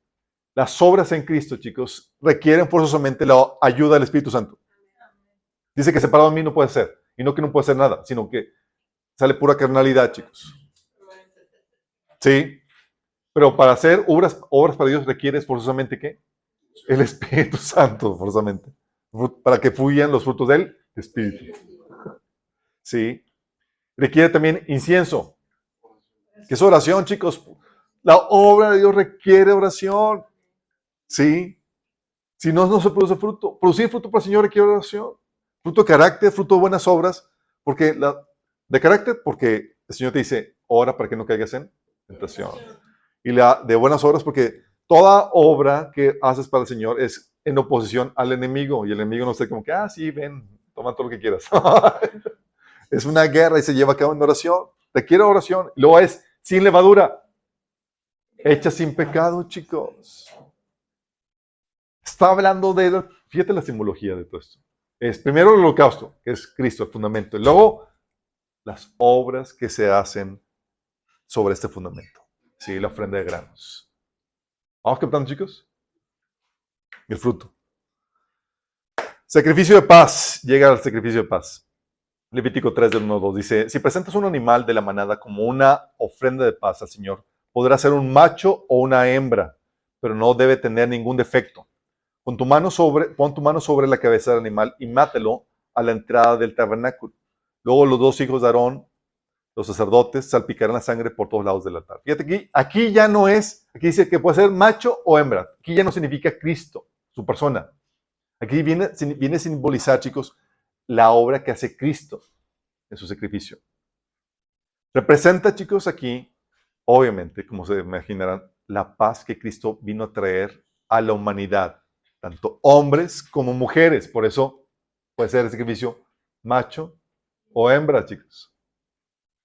Speaker 1: Las obras en Cristo, chicos, requieren forzosamente la ayuda del Espíritu Santo. Dice que separado de mí no puede ser. Y no que no puede hacer nada, sino que sale pura carnalidad, chicos. ¿Sí? Pero para hacer obras para Dios requieres forzosamente ¿qué? El Espíritu Santo, forzosamente. Para que fluyan los frutos del Espíritu. ¿Sí? Requiere también incienso. ¿Qué es oración, chicos? La obra de Dios requiere oración. ¿Sí? Si no, no se produce fruto. Producir fruto para el Señor requiere oración. Fruto de carácter, fruto de buenas obras. De carácter, porque el Señor te dice, ora para que no caigas en tentación. Y la de buenas obras, porque toda obra que haces para el Señor es en oposición al enemigo. Y el enemigo no está como que, sí, ven, toma todo lo que quieras. Es una guerra y se lleva a cabo en oración. Requiere oración. Lo es sin levadura. Hecha sin pecado, chicos. Está hablando fíjate la simbología de todo esto. Es primero el holocausto, que es Cristo, el fundamento. Y luego las obras que se hacen sobre este fundamento. Sí, la ofrenda de granos. ¿Vamos captando, chicos? El fruto. Sacrificio de paz. Llega al sacrificio de paz. Levítico 3 del 1 al 2 dice, si presentas un animal de la manada como una ofrenda de paz al Señor, podrá ser un macho o una hembra, pero no debe tener ningún defecto. Pon tu mano sobre la cabeza del animal y mátelo a la entrada del tabernáculo. Luego los dos hijos de Aarón, los sacerdotes, salpicarán la sangre por todos lados del altar. Fíjate, aquí ya no es, aquí dice que puede ser macho o hembra. Aquí ya no significa Cristo, su persona. Aquí viene a simbolizar, chicos, la obra que hace Cristo en su sacrificio. Representa, chicos, aquí, obviamente, como se imaginarán, la paz que Cristo vino a traer a la humanidad, tanto hombres como mujeres. Por eso puede ser el sacrificio macho o hembra, chicos.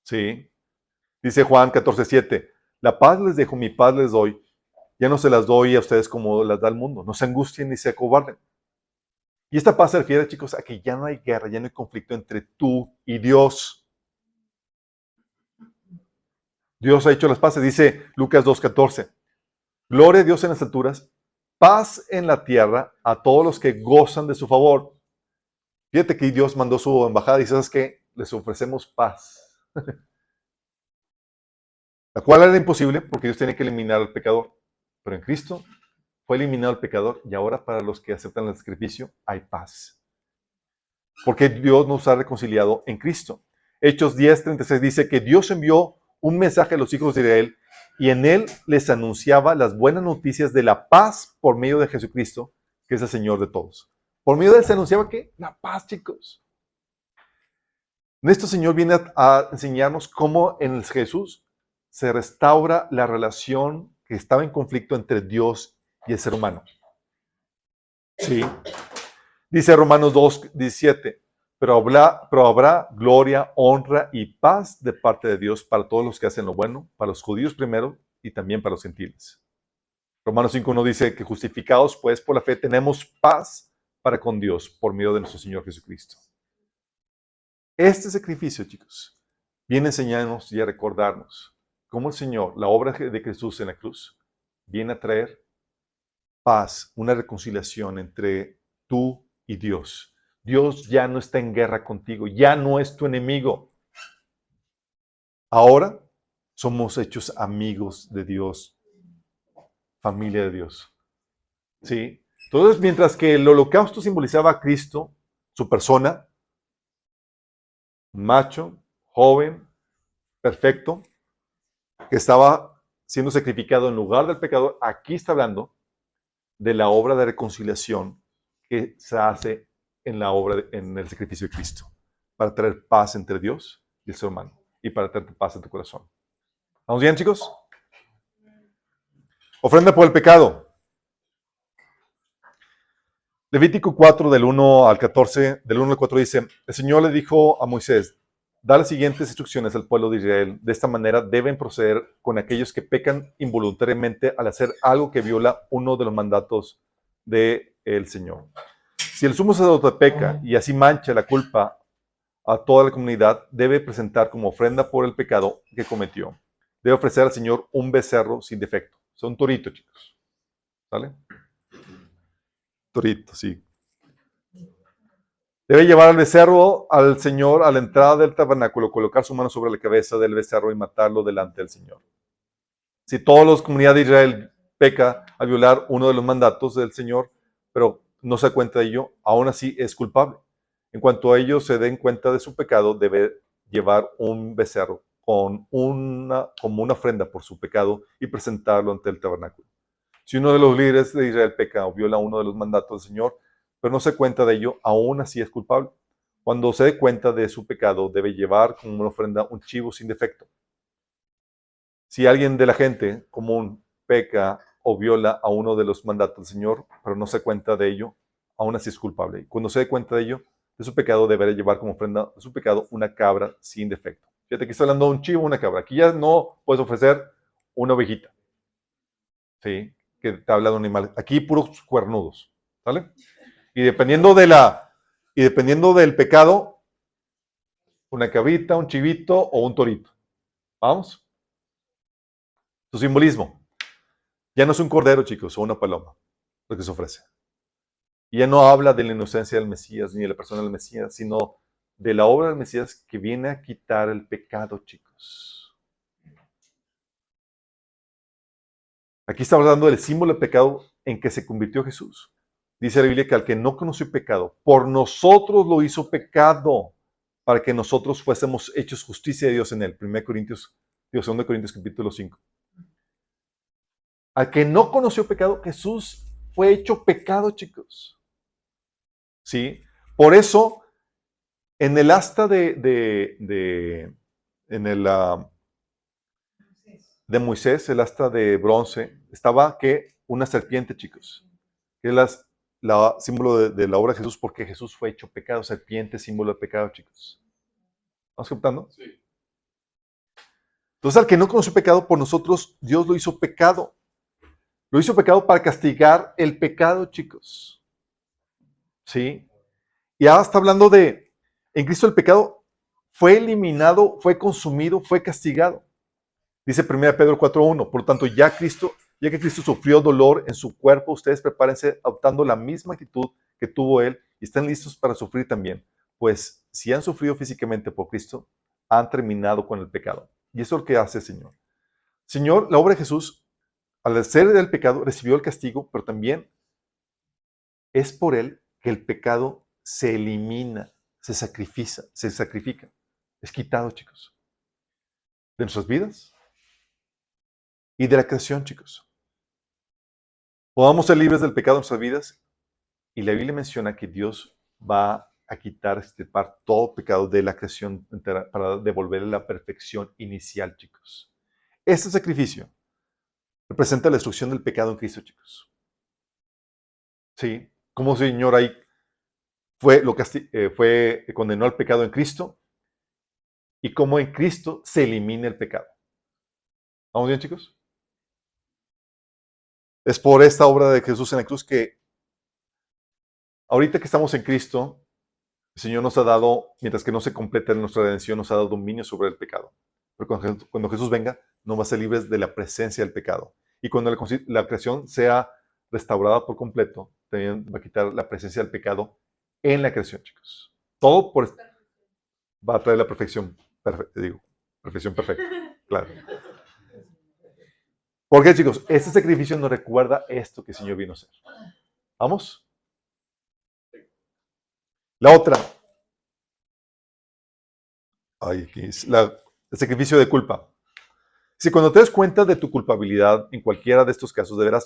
Speaker 1: ¿Sí? Dice Juan 14:7, la paz les dejo, mi paz les doy. Ya no se las doy a ustedes como las da el mundo. No se angustien ni se acobarden. Y esta paz se refiere, chicos, a que ya no hay guerra, ya no hay conflicto entre tú y Dios. Dios ha hecho las paces, dice Lucas 2:14. Gloria a Dios en las alturas, paz en la tierra a todos los que gozan de su favor. Fíjate que Dios mandó su embajada y ¿sabes qué? Les ofrecemos paz. La cual era imposible porque Dios tenía que eliminar al pecador. Pero en Cristo fue eliminado el pecador y ahora para los que aceptan el sacrificio hay paz. Porque Dios nos ha reconciliado en Cristo. Hechos 10:36 dice que Dios envió un mensaje a los hijos de Israel y en él les anunciaba las buenas noticias de la paz por medio de Jesucristo, que es el Señor de todos. Por medio de él se anunciaba ¿qué? La paz, chicos. Nuestro Señor viene a enseñarnos cómo en Jesús se restaura la relación que estaba en conflicto entre Dios y el ser humano. Sí. Dice Romanos 2:17, pero habrá gloria, honra y paz de parte de Dios para todos los que hacen lo bueno, para los judíos primero y también para los gentiles. Romanos 5:1 dice que justificados pues por la fe tenemos paz para con Dios por medio de nuestro Señor Jesucristo. Este sacrificio, chicos, viene a enseñarnos y a recordarnos cómo el Señor, la obra de Jesús en la cruz, viene a traer paz, una reconciliación entre tú y Dios. Dios ya no está en guerra contigo, ya no es tu enemigo. Ahora somos hechos amigos de Dios, familia de Dios. ¿Sí? Entonces, mientras que el holocausto simbolizaba a Cristo, su persona, macho, joven, perfecto, que estaba siendo sacrificado en lugar del pecador. Aquí está hablando de la obra de reconciliación que se hace en la obra, en el sacrificio de Cristo, para traer paz entre Dios y el ser humano, y para traer paz en tu corazón. ¿Vamos bien, chicos? Ofrenda por el pecado. Levítico 4, del 1 al 14, del 1 al 4 dice, el Señor le dijo a Moisés, da las siguientes instrucciones al pueblo de Israel. De esta manera deben proceder con aquellos que pecan involuntariamente al hacer algo que viola uno de los mandatos del Señor. Si el sumo sacerdote peca y así mancha la culpa a toda la comunidad, debe presentar como ofrenda por el pecado que cometió. Debe ofrecer al Señor un becerro sin defecto. O sea, un torito, chicos. ¿Sale? Torito, sí. Debe llevar al becerro al Señor a la entrada del tabernáculo, colocar su mano sobre la cabeza del becerro y matarlo delante del Señor. Si toda la comunidad de Israel peca al violar uno de los mandatos del Señor, pero no se da cuenta de ello, aún así es culpable. En cuanto a ellos se den cuenta de su pecado, debe llevar un becerro como una ofrenda por su pecado y presentarlo ante el tabernáculo. Si uno de los líderes de Israel peca o viola uno de los mandatos del Señor, pero no se da cuenta de ello, aún así es culpable. Cuando se dé cuenta de su pecado, debe llevar como una ofrenda un chivo sin defecto. Si alguien de la gente común peca o viola a uno de los mandatos del Señor, pero no se da cuenta de ello, aún así es culpable. Y cuando se dé cuenta de ello, de su pecado, deberá llevar como ofrenda de su pecado una cabra sin defecto. Fíjate que está hablando de un chivo, una cabra. Aquí ya no puedes ofrecer una ovejita. ¿Sí? Que te habla de un animal. Aquí puros cuernudos. ¿Sale? Y dependiendo del pecado, una cabrita, un chivito o un torito. ¿Vamos? Su simbolismo. Ya no es un cordero, chicos, o una paloma, lo que se ofrece. Y ya no habla de la inocencia del Mesías ni de la persona del Mesías, sino de la obra del Mesías que viene a quitar el pecado, chicos. Aquí está hablando del símbolo del pecado en que se convirtió Jesús. Dice la Biblia que al que no conoció pecado, por nosotros lo hizo pecado, para que nosotros fuésemos hechos justicia de Dios en él. 2 Corintios capítulo 5. Al que no conoció pecado, Jesús fue hecho pecado, chicos. ¿Sí? Por eso, en el asta de Moisés, el asta de bronce, estaba que una serpiente, chicos. Que es la símbolo de la obra de Jesús, porque Jesús fue hecho pecado. Serpiente, símbolo de pecado, chicos. ¿Estamos captando? Sí. Entonces, al que no conoció pecado, por nosotros, Dios lo hizo pecado. Lo hizo pecado para castigar el pecado, chicos. ¿Sí? Y ahora está hablando en Cristo el pecado fue eliminado, fue consumido, fue castigado. Dice 1 Pedro 4:1, por lo tanto, ya que Cristo sufrió dolor en su cuerpo, ustedes prepárense adoptando la misma actitud que tuvo Él y están listos para sufrir también. Pues si han sufrido físicamente por Cristo, han terminado con el pecado. Y eso es lo que hace el Señor. Señor, la obra de Jesús, al hacer del pecado, recibió el castigo, pero también es por Él que el pecado se elimina, se sacrifica. Es quitado, chicos. De nuestras vidas y de la creación, chicos. Podamos ser libres del pecado en nuestras vidas y la Biblia menciona que Dios va a quitar, extirpar todo pecado de la creación entera para devolverle la perfección inicial, chicos. Este sacrificio representa la destrucción del pecado en Cristo, chicos. Sí, como el Señor ahí condenó al pecado en Cristo y cómo en Cristo se elimina el pecado. ¿Vamos bien, chicos? Es por esta obra de Jesús en la cruz que ahorita que estamos en Cristo, el Señor nos ha dado, mientras que no se completa nuestra redención, nos ha dado dominio sobre el pecado. Pero cuando Jesús venga, nos va a ser libres de la presencia del pecado. Y cuando la creación sea restaurada por completo, también va a quitar la presencia del pecado en la creación, chicos. Todo va a traer la perfección perfecta, perfección perfecta, claro. ¿Por qué, chicos? Este sacrificio nos recuerda esto que el Señor vino a hacer. ¿Vamos? La otra. Ay, aquí es El sacrificio de culpa. Si cuando te des cuenta de tu culpabilidad en cualquiera de estos casos, deberás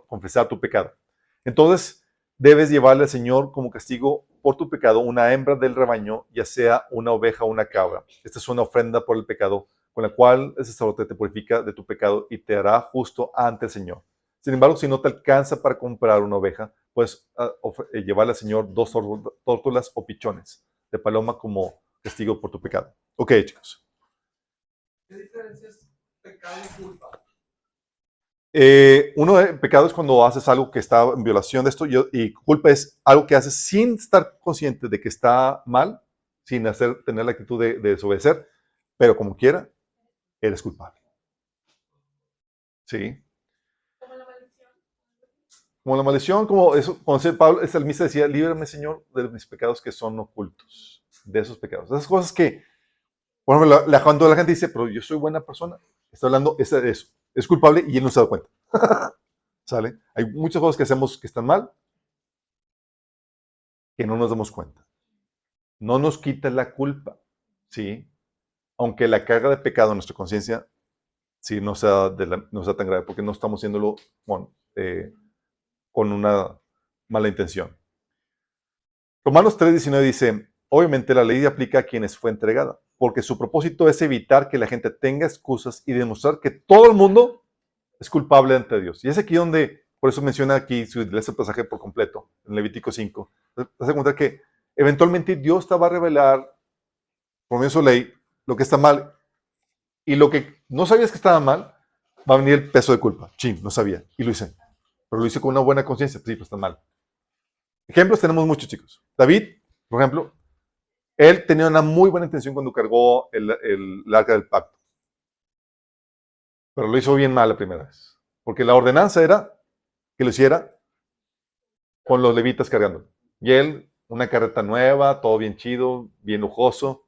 Speaker 1: confesar tu pecado. Entonces, debes llevarle al Señor como castigo por tu pecado una hembra del rebaño, ya sea una oveja o una cabra. Esta es una ofrenda por el pecado, con la cual el sacerdote te purifica de tu pecado y te hará justo ante el Señor. Sin embargo, si no te alcanza para comprar una oveja, puedes llevarle al Señor 2 tórtolas o pichones de paloma como castigo por tu pecado. Ok, chicos.
Speaker 3: ¿Qué diferencia es pecado y culpa?
Speaker 1: Uno de pecado es cuando haces algo que está en violación de esto, y culpa es algo que haces sin estar consciente de que está mal, sin tener la actitud de desobedecer, pero como quiera, eres culpable. ¿Sí?
Speaker 2: Como la maldición.
Speaker 1: Como la maldición, como eso, cuando Pablo, el salmista decía, líbrame, Señor, de mis pecados que son ocultos, de esos pecados. Esas cosas que, por ejemplo, cuando la gente dice, pero yo soy buena persona, está hablando de eso. Es culpable y él no se da cuenta. ¿Sale? Hay muchas cosas que hacemos que están mal, que no nos damos cuenta. No nos quita la culpa, ¿sí? Aunque la carga de pecado en nuestra conciencia, sí, no sea tan grave, porque no estamos haciéndolo con una mala intención. Romanos 3:19 dice, obviamente la ley aplica a quienes fue entregada, porque su propósito es evitar que la gente tenga excusas y demostrar que todo el mundo es culpable ante Dios. Y es aquí donde, por eso menciona aquí, si lees el pasaje por completo, en Levítico 5, te das cuenta que eventualmente Dios te va a revelar, por medio de su ley, lo que está mal, y lo que no sabías que estaba mal, va a venir el peso de culpa. Chin, no sabía, y lo hice. Pero lo hice con una buena conciencia, sí, pero está mal. Ejemplos tenemos muchos, chicos. David, por ejemplo, él tenía una muy buena intención cuando cargó el arca del pacto. Pero lo hizo bien mal la primera vez. Porque la ordenanza era que lo hiciera con los levitas cargándolo. Y él, una carreta nueva, todo bien chido, bien lujoso,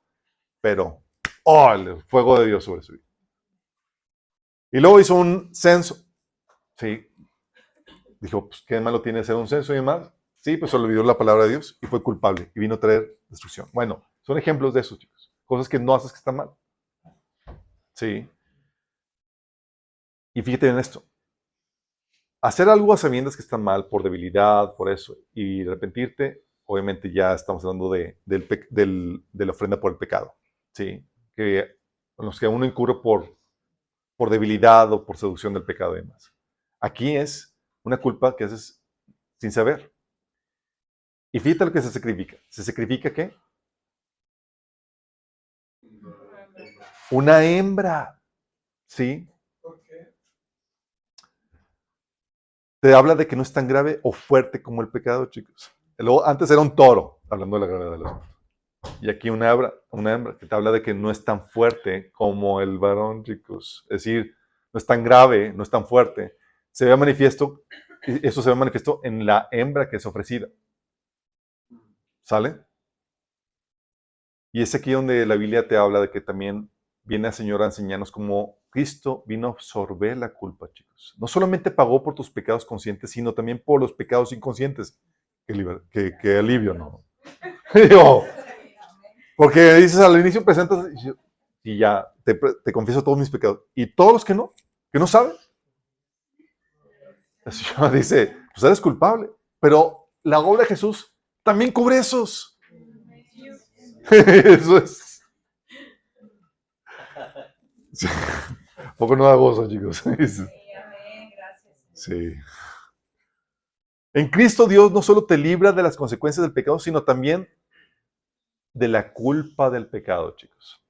Speaker 1: pero, ¡oh! El fuego de Dios sobre su vida. Y luego hizo un censo. Sí. Dijo, pues, ¿qué malo tiene hacer un censo y demás? Sí, pues se olvidó la palabra de Dios y fue culpable y vino a traer destrucción. Bueno, son ejemplos de eso, chicos. Cosas que no haces que están mal. Sí. Y fíjate en esto. Hacer algo a sabiendas que está mal por debilidad, por eso, y arrepentirte, obviamente ya estamos hablando de la ofrenda por el pecado. ¿Sí? Que, en los que uno incurre por debilidad o por seducción del pecado y demás. Aquí es una culpa que haces sin saber. Y fíjate lo que se sacrifica. ¿Se sacrifica qué? Una hembra. ¿Sí?
Speaker 3: ¿Por qué?
Speaker 1: Te habla de que no es tan grave o fuerte como el pecado, chicos. Luego, antes era un toro, hablando de la gravedad de los hombres. Y aquí una hembra que te habla de que no es tan fuerte como el varón, chicos. Es decir, no es tan grave, no es tan fuerte. Se ve manifiesto, y eso se ve manifiesto en la hembra que es ofrecida. ¿Sale? Y es aquí donde la Biblia te habla de que también viene el Señor a enseñarnos cómo Cristo vino a absorber la culpa, chicos. No solamente pagó por tus pecados conscientes, sino también por los pecados inconscientes. Qué alivio, ¿no? Digo, porque dices al inicio presentas y ya te confieso todos mis pecados. Y todos los que no saben. El Señor dice, pues eres culpable. Pero la obra de Jesús también cubre esos. Eso es. Sí. Poco no da gozo, chicos.
Speaker 2: Sí, amén, gracias.
Speaker 1: Sí. En Cristo Dios no solo te libra de las consecuencias del pecado, sino también de la culpa del pecado, chicos.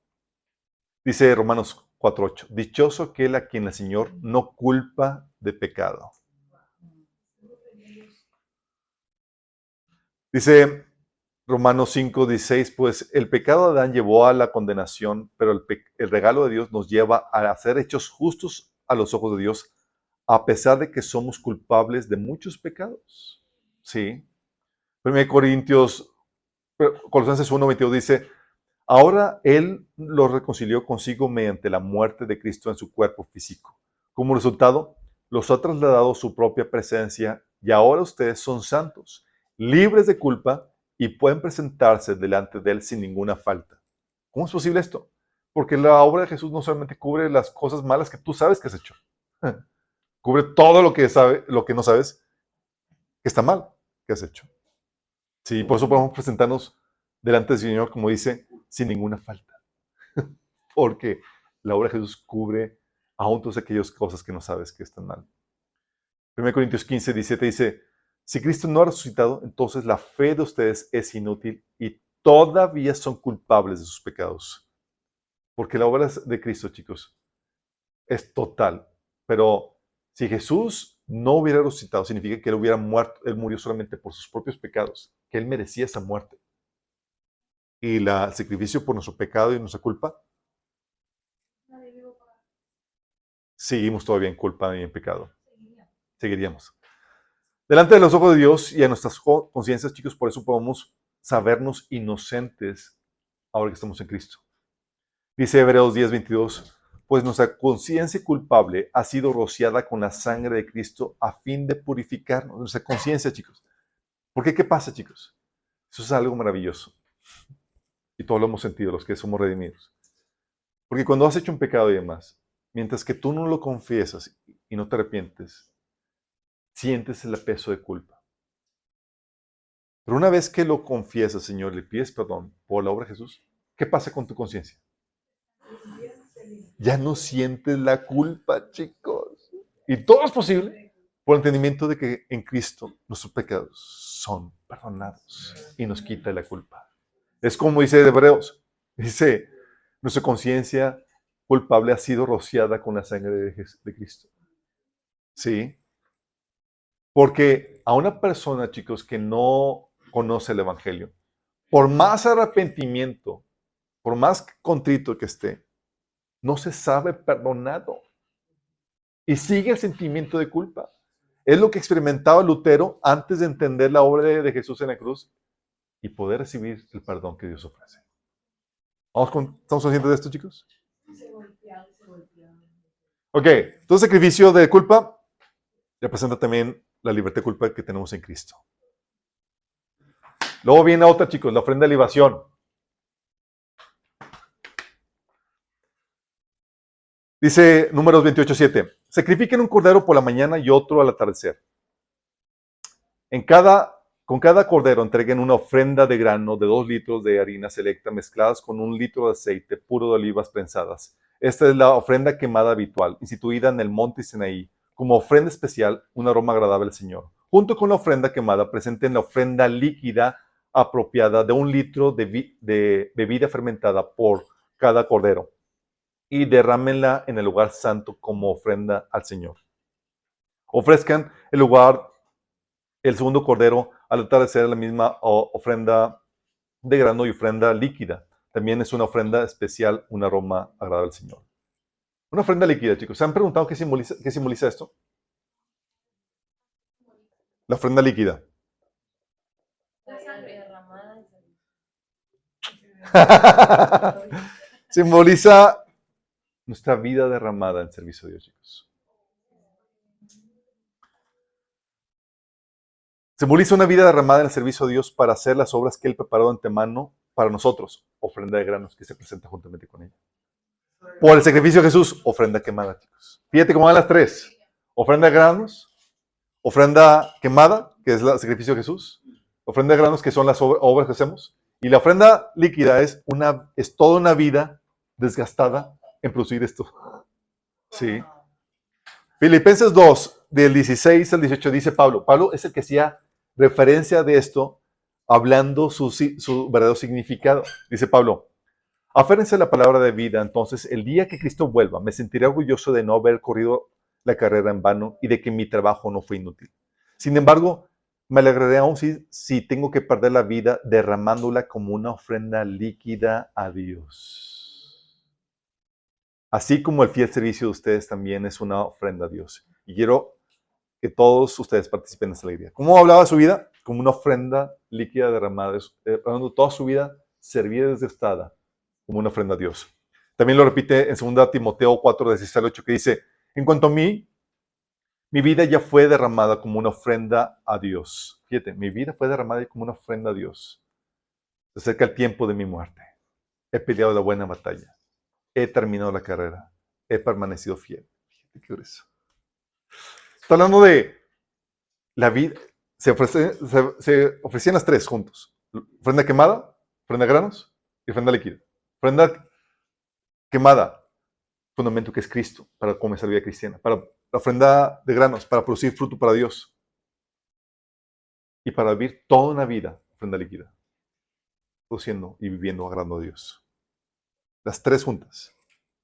Speaker 1: Dice Romanos 4:8, dichoso aquel a quien el Señor no culpa de pecado. Dice Romanos 5:16, pues el pecado de Adán llevó a la condenación, pero el regalo de Dios nos lleva a ser hechos justos a los ojos de Dios, a pesar de que somos culpables de muchos pecados. Sí. 1 Colosenses 1:22 dice, ahora Él los reconcilió consigo mediante la muerte de Cristo en su cuerpo físico. Como resultado, los ha trasladado su propia presencia y ahora ustedes son santos, libres de culpa y pueden presentarse delante de Él sin ninguna falta. ¿Cómo es posible esto? Porque la obra de Jesús no solamente cubre las cosas malas que tú sabes que has hecho, cubre todo lo que no sabes que está mal que has hecho. Sí, por eso podemos presentarnos delante del Señor, como dice, sin ninguna falta. Porque la obra de Jesús cubre aún todas aquellas cosas que no sabes que están mal. 1 Corintios 15, 17 dice, si Cristo no ha resucitado, entonces la fe de ustedes es inútil y todavía son culpables de sus pecados. Porque la obra de Cristo, chicos, es total. Pero si Jesús no hubiera resucitado, significa que él hubiera muerto, él murió solamente por sus propios pecados, que él merecía esa muerte. Y el sacrificio por nuestro pecado y nuestra culpa, seguimos todavía en culpa y en pecado. Seguiríamos. Delante de los ojos de Dios y a nuestras conciencias, chicos, por eso podemos sabernos inocentes ahora que estamos en Cristo. Dice Hebreos 10:22, pues nuestra conciencia culpable ha sido rociada con la sangre de Cristo a fin de purificarnos. Nuestra conciencia, chicos. ¿Por qué? ¿Qué pasa, chicos? Eso es algo maravilloso. Y todos lo hemos sentido, los que somos redimidos. Porque cuando has hecho un pecado y demás, mientras que tú no lo confiesas y no te arrepientes, sientes el peso de culpa. Pero una vez que lo confiesas, Señor, le pides perdón por la obra de Jesús, ¿qué pasa con tu conciencia? Ya no sientes la culpa, chicos. Y todo es posible por el entendimiento de que en Cristo nuestros pecados son perdonados y nos quita la culpa. Es como dice Hebreos, dice, nuestra conciencia culpable ha sido rociada con la sangre de Cristo. ¿Sí? Porque a una persona, chicos, que no conoce el Evangelio, por más arrepentimiento, por más contrito que esté, no se sabe perdonado. Y sigue el sentimiento de culpa. Es lo que experimentaba Lutero antes de entender la obra de Jesús en la cruz y poder recibir el perdón que Dios ofrece. ¿Estamos conscientes de esto, chicos? Ok, entonces el sacrificio de culpa representa también la libertad de culpa que tenemos en Cristo. Luego viene otra, chicos, la ofrenda de libación. Dice Números 28:7. Sacrifiquen un cordero por la mañana y otro al atardecer. Con cada cordero entreguen una ofrenda de grano de 2 litros de harina selecta mezcladas con 1 litro de aceite puro de olivas prensadas. Esta es la ofrenda quemada habitual, instituida en el monte Sinaí, como ofrenda especial, un aroma agradable al Señor. Junto con la ofrenda quemada, presenten la ofrenda líquida apropiada de 1 litro de bebida fermentada por cada cordero y derrámenla en el lugar santo como ofrenda al Señor. Ofrezcan el segundo cordero al atardecer, la misma ofrenda de grano y ofrenda líquida. También es una ofrenda especial, un aroma agradable al Señor. Una ofrenda líquida, chicos. ¿Se han preguntado qué simboliza esto? La ofrenda líquida.
Speaker 2: La sangre derramada.
Speaker 1: Simboliza nuestra vida derramada en servicio a Dios, chicos. Simboliza una vida derramada en el servicio a Dios para hacer las obras que Él preparó de antemano para nosotros. Ofrenda de granos que se presenta juntamente con ella. Por el sacrificio de Jesús, ofrenda quemada, chicos. Fíjate cómo van las tres. Ofrenda de granos, ofrenda quemada, que es el sacrificio de Jesús. Ofrenda de granos, que son las obras que hacemos. Y la ofrenda líquida es toda una vida desgastada en producir esto. Sí. Filipenses 2, del 16 al 18, dice Pablo. Pablo es el que hacía referencia de esto, hablando su verdadero significado. Dice Pablo, aférrense a la palabra de vida, entonces el día que Cristo vuelva, me sentiré orgulloso de no haber corrido la carrera en vano y de que mi trabajo no fue inútil. Sin embargo, me alegraré aún si tengo que perder la vida derramándola como una ofrenda líquida a Dios. Así como el fiel servicio de ustedes también es una ofrenda a Dios. Y quiero que todos ustedes participen en esta alegría. ¿Cómo hablaba de su vida? Como una ofrenda líquida derramada. Toda su vida servida y desgastada como una ofrenda a Dios. También lo repite en 2 Timoteo 4, 16 al 8, que dice, en cuanto a mí, mi vida ya fue derramada como una ofrenda a Dios. Fíjate, mi vida fue derramada como una ofrenda a Dios. Se acerca el tiempo de mi muerte. He peleado la buena batalla. he terminado la carrera, he permanecido fiel. Fíjate qué grueso. Está hablando de la vida. Se ofrecían las tres juntos. Ofrenda quemada, ofrenda de granos y ofrenda líquida. Ofrenda quemada, fundamento que es Cristo, para comenzar la vida cristiana. Para la ofrenda de granos, para producir fruto para Dios. Y para vivir toda una vida, ofrenda líquida. Produciendo y viviendo agradando a Dios. Las tres juntas.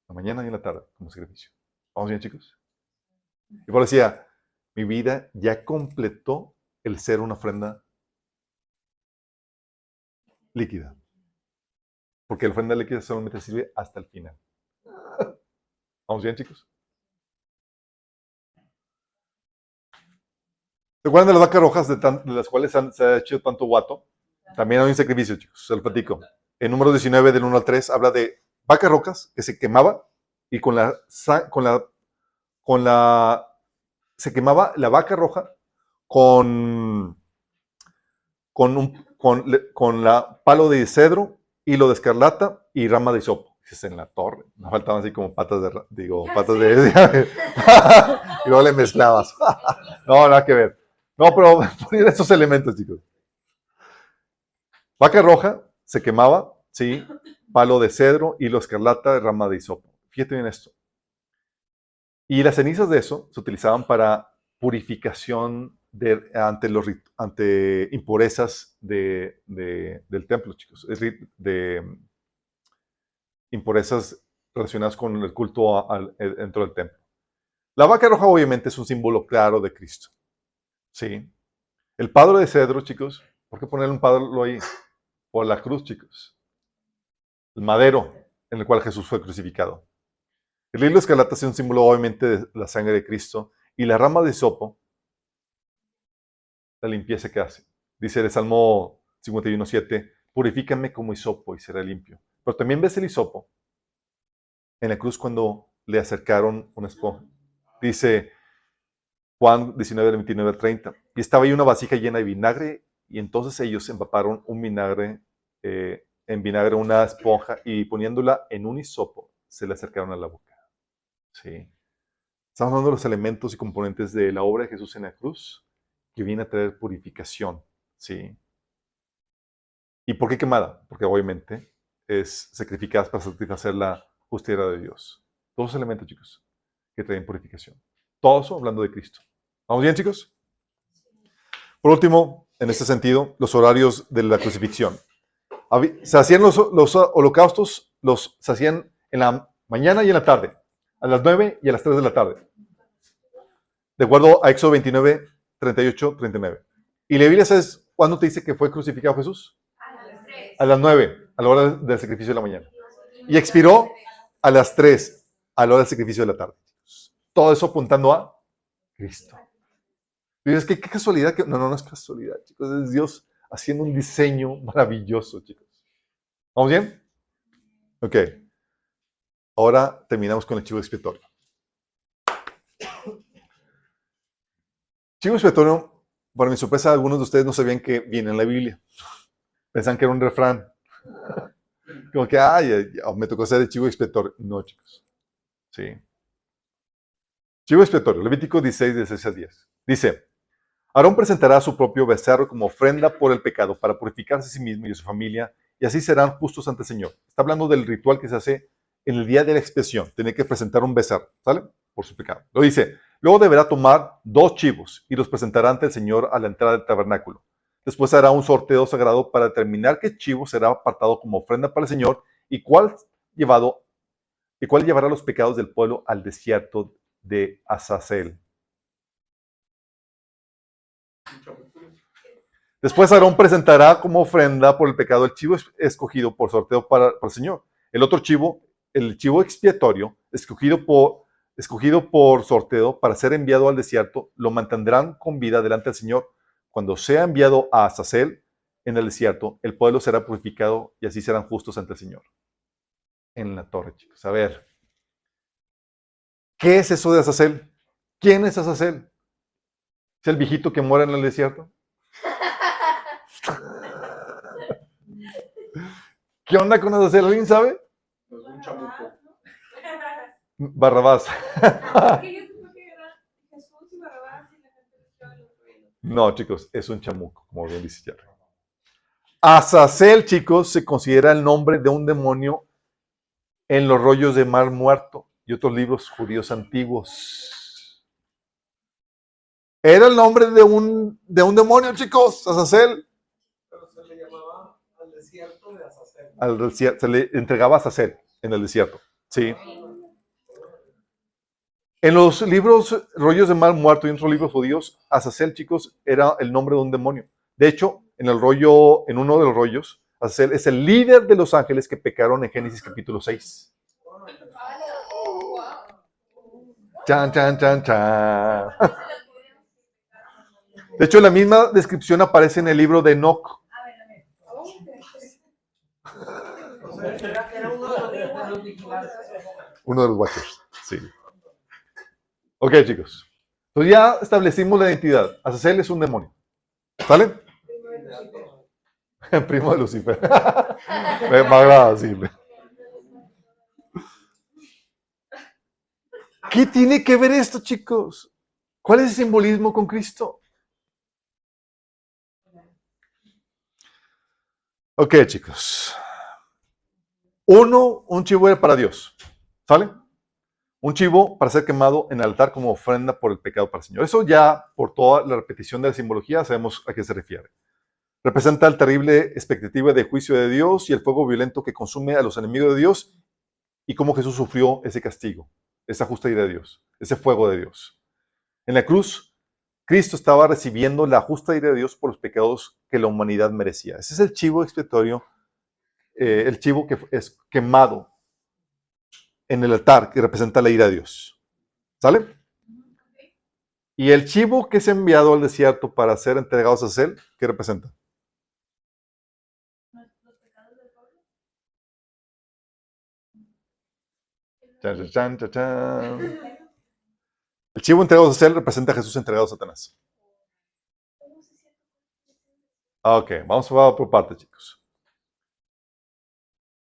Speaker 1: La mañana y la tarde, como sacrificio. ¿Vamos bien, chicos? Y por decía, mi vida ya completó el ser una ofrenda líquida. Porque la ofrenda líquida solamente sirve hasta el final. ¿Vamos bien, chicos? ¿Se acuerdan de las vacas rojas de las cuales se ha hecho tanto guato? También hay un sacrificio, chicos, se lo platico. En número 19, del 1 al 3, habla de vacas rojas que se quemaba y se quemaba la vaca roja con la palo de cedro, hilo de escarlata y rama de hisopo. Es en la torre. Me faltaban así como patas de... y luego le mezclabas. No, nada que ver. No, pero poner estos elementos, chicos. Vaca roja se quemaba, sí, palo de cedro, hilo de escarlata, rama de hisopo. Fíjate bien esto. Y las cenizas de eso se utilizaban para purificación ante impurezas del templo, chicos. Es decir, de impurezas relacionadas con el culto dentro del templo. La vaca roja obviamente es un símbolo claro de Cristo. ¿Sí? El palo de cedro, chicos, ¿por qué ponerle un palo ahí? Por la cruz, chicos. El madero en el cual Jesús fue crucificado. El hilo de escarlata es un símbolo obviamente de la sangre de Cristo. Y la rama de hisopo, la limpieza que hace. Dice el Salmo 51:7, purifícame como hisopo y seré limpio. Pero también ves el hisopo en la cruz cuando le acercaron una esponja. Dice Juan 19, 29 al 30. Y estaba ahí una vasija llena de vinagre, y entonces ellos empaparon en vinagre una esponja, y poniéndola en un hisopo, se le acercaron a la boca. ¿Sí? Estamos hablando de los elementos y componentes de la obra de Jesús en la cruz, que viene a traer purificación. ¿Sí? ¿Y por qué quemada? Porque obviamente es sacrificada para satisfacer la justicia de Dios. Todos los elementos, chicos, que traen purificación. Todo eso hablando de Cristo. ¿Vamos bien, chicos? Por último, en este sentido, los horarios de la crucifixión. Se hacían los holocaustos, se hacían en la mañana y en la tarde, a las 9 y a las 3 de la tarde. De acuerdo a Éxodo 29, 38, 39. ¿Y la Biblia sabes cuándo te dice que fue crucificado Jesús? A las 9, a la hora del sacrificio de la mañana. Y expiró a las 3, a la hora del sacrificio de la tarde. Todo eso apuntando a Cristo. Y dices, ¿qué casualidad? No es casualidad, chicos. Es Dios haciendo un diseño maravilloso, chicos. ¿Vamos bien? Ok. Ahora terminamos con el chivo expiatorio. Chivo expiatorio, para mi sorpresa, algunos de ustedes no sabían que viene en la Biblia. Pensaban que era un refrán. Como que, me tocó hacer el chivo expiatorio. No, chicos. Sí. Chivo expiatorio, Levítico 16, 16 a 10. Dice, Aarón presentará a su propio becerro como ofrenda por el pecado para purificarse a sí mismo y a su familia, y así serán justos ante el Señor. Está hablando del ritual que se hace en el día de la expiación. Tiene que presentar un becerro, ¿sale? Por su pecado. Lo dice, luego deberá tomar 2 chivos y los presentará ante el Señor a la entrada del tabernáculo. Después hará un sorteo sagrado para determinar qué chivo será apartado como ofrenda para el Señor y cuál llevará los pecados del pueblo al desierto de Azazel. Después Aarón presentará como ofrenda por el pecado el chivo escogido por sorteo para el Señor. El otro chivo, el chivo expiatorio, escogido por sorteo para ser enviado al desierto, lo mantendrán con vida delante del Señor. Cuando sea enviado a Azazel en el desierto, el pueblo será purificado y así serán justos ante el Señor. En la torre, chicos. A ver, ¿qué es eso de Azazel? ¿Quién es Azazel? ¿Es el viejito que mora en el desierto? ¿Qué onda con Azazel? ¿Alguien sabe?
Speaker 3: Es un chamuco.
Speaker 1: Barrabás.
Speaker 2: Que yo supe que era Jesús y Barrabás y la gente decía el otro y el otro.
Speaker 1: No, chicos, es un chamuco, como bien dice Jerry. Azazel, chicos, se considera el nombre de un demonio en los rollos de Mar Muerto y otros libros judíos antiguos. Era el nombre de un demonio, chicos, Azazel.
Speaker 3: Pero se le llamaba al desierto de Azazel.
Speaker 1: Se le entregaba a Azazel en el desierto. Sí. En los libros rollos de Mar Muerto y en otros libros judíos, Azazel, chicos, era el nombre de un demonio. De hecho, en uno de los rollos, Azazel es el líder de los ángeles que pecaron en Génesis capítulo 6. Chan, chan, chan, chan. De hecho, la misma descripción aparece en el libro de Enoch.
Speaker 3: O sea, era uno de los vigilantes.
Speaker 1: Uno de los Watchers, sí. Ok, chicos. Entonces ya establecimos la identidad. Azazel es un demonio. ¿Sale? Primo de Lucifer. Me agrada, sí. ¿Qué tiene que ver esto, chicos? ¿Cuál es el simbolismo con Cristo? Ok, chicos. Un chivo era para Dios. ¿Sale? Un chivo para ser quemado en el altar como ofrenda por el pecado para el Señor. Eso ya, por toda la repetición de la simbología, sabemos a qué se refiere. Representa el terrible expectativa de juicio de Dios y el fuego violento que consume a los enemigos de Dios y cómo Jesús sufrió ese castigo, esa justa ira de Dios, ese fuego de Dios. En la cruz, Cristo estaba recibiendo la justa ira de Dios por los pecados que la humanidad merecía. Ese es el chivo expiatorio, el chivo que es quemado en el altar, que representa la ira de Dios. ¿Sale? Y el chivo que es enviado al desierto para ser entregado a Azazel, ¿qué representa? Chan, chan, chan, chan, chan. El chivo entregado a Azazel representa a Jesús entregado a Satanás. Ok, vamos por partes, chicos.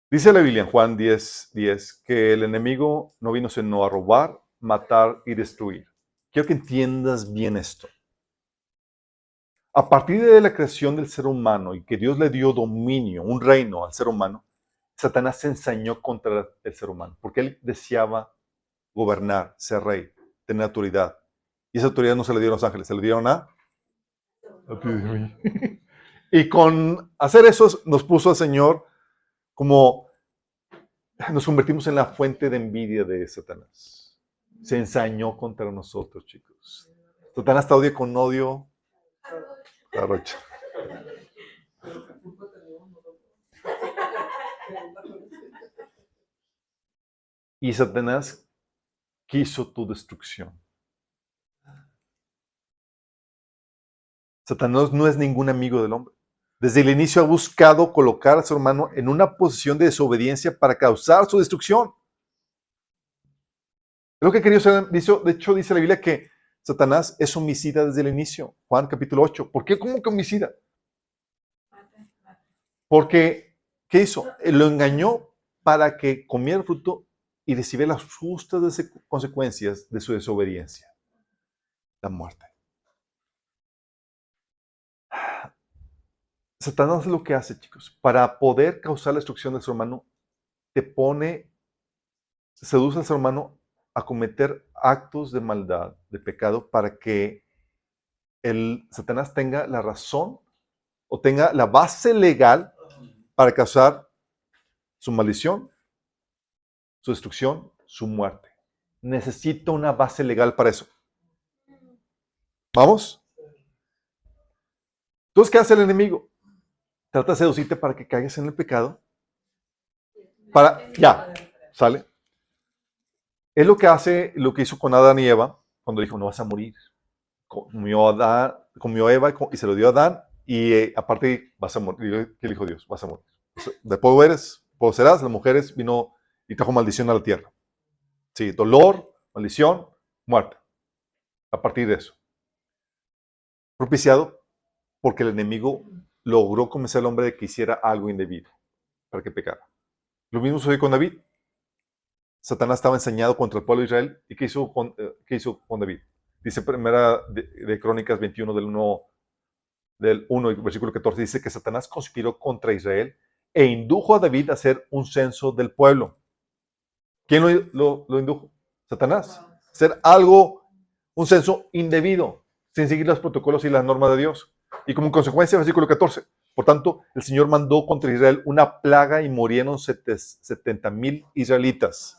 Speaker 1: Dice la Biblia en Juan 10:10 que el enemigo no vino sino a robar, matar y destruir. Quiero que entiendas bien esto. A partir de la creación del ser humano y que Dios le dio dominio, un reino al ser humano, Satanás se ensañó contra el ser humano porque él deseaba gobernar, ser rey, tener autoridad. Y esa autoridad no se le dio a los ángeles, se le dieron a mí. Y con hacer eso nos puso al Señor como nos convertimos en la fuente de envidia de Satanás. Se ensañó contra nosotros, chicos. Satanás te odia con odio. Arrocha. Y Satanás quiso tu destrucción. Satanás no es ningún amigo del hombre. Desde el inicio ha buscado colocar a su hermano en una posición de desobediencia para causar su destrucción. Es lo que quería hacer. De hecho, dice la Biblia que Satanás es homicida desde el inicio. Juan capítulo 8. ¿Por qué? ¿Cómo que homicida? Porque, ¿qué hizo? Lo engañó para que comiera el fruto y recibiera las justas consecuencias de su desobediencia. La muerte. Satanás es lo que hace, chicos. Para poder causar la destrucción del ser humano, seduce al ser humano a cometer actos de maldad, de pecado, para que Satanás tenga la razón o tenga la base legal para causar su maldición, su destrucción, su muerte. Necesita una base legal para eso. ¿Vamos? Entonces, ¿qué hace el enemigo? Trata de seducirte para que caigas en el pecado. ¿Sale? Es lo que hace, lo que hizo con Adán y Eva, cuando dijo, no vas a morir. Comió Eva y se lo dio a Adán, y aparte vas a morir. ¿Qué le dijo Dios? Vas a morir. De polvo serás, las mujeres vino y trajo maldición a la tierra. Sí, dolor, maldición, muerte. A partir de eso. Propiciado porque el enemigo logró convencer al hombre de que hiciera algo indebido para que pecara. Lo mismo sucedió con David. Satanás estaba ensañado contra el pueblo de Israel. ¿Y qué hizo con David? Dice primera de Crónicas 21 del 1 y versículo 14, dice que Satanás conspiró contra Israel e indujo a David a hacer un censo del pueblo. ¿Quién lo indujo? Satanás. Hacer algo, un censo indebido, sin seguir los protocolos y las normas de Dios. Y como consecuencia, versículo 14, por tanto, el Señor mandó contra Israel una plaga y murieron 70,000 israelitas.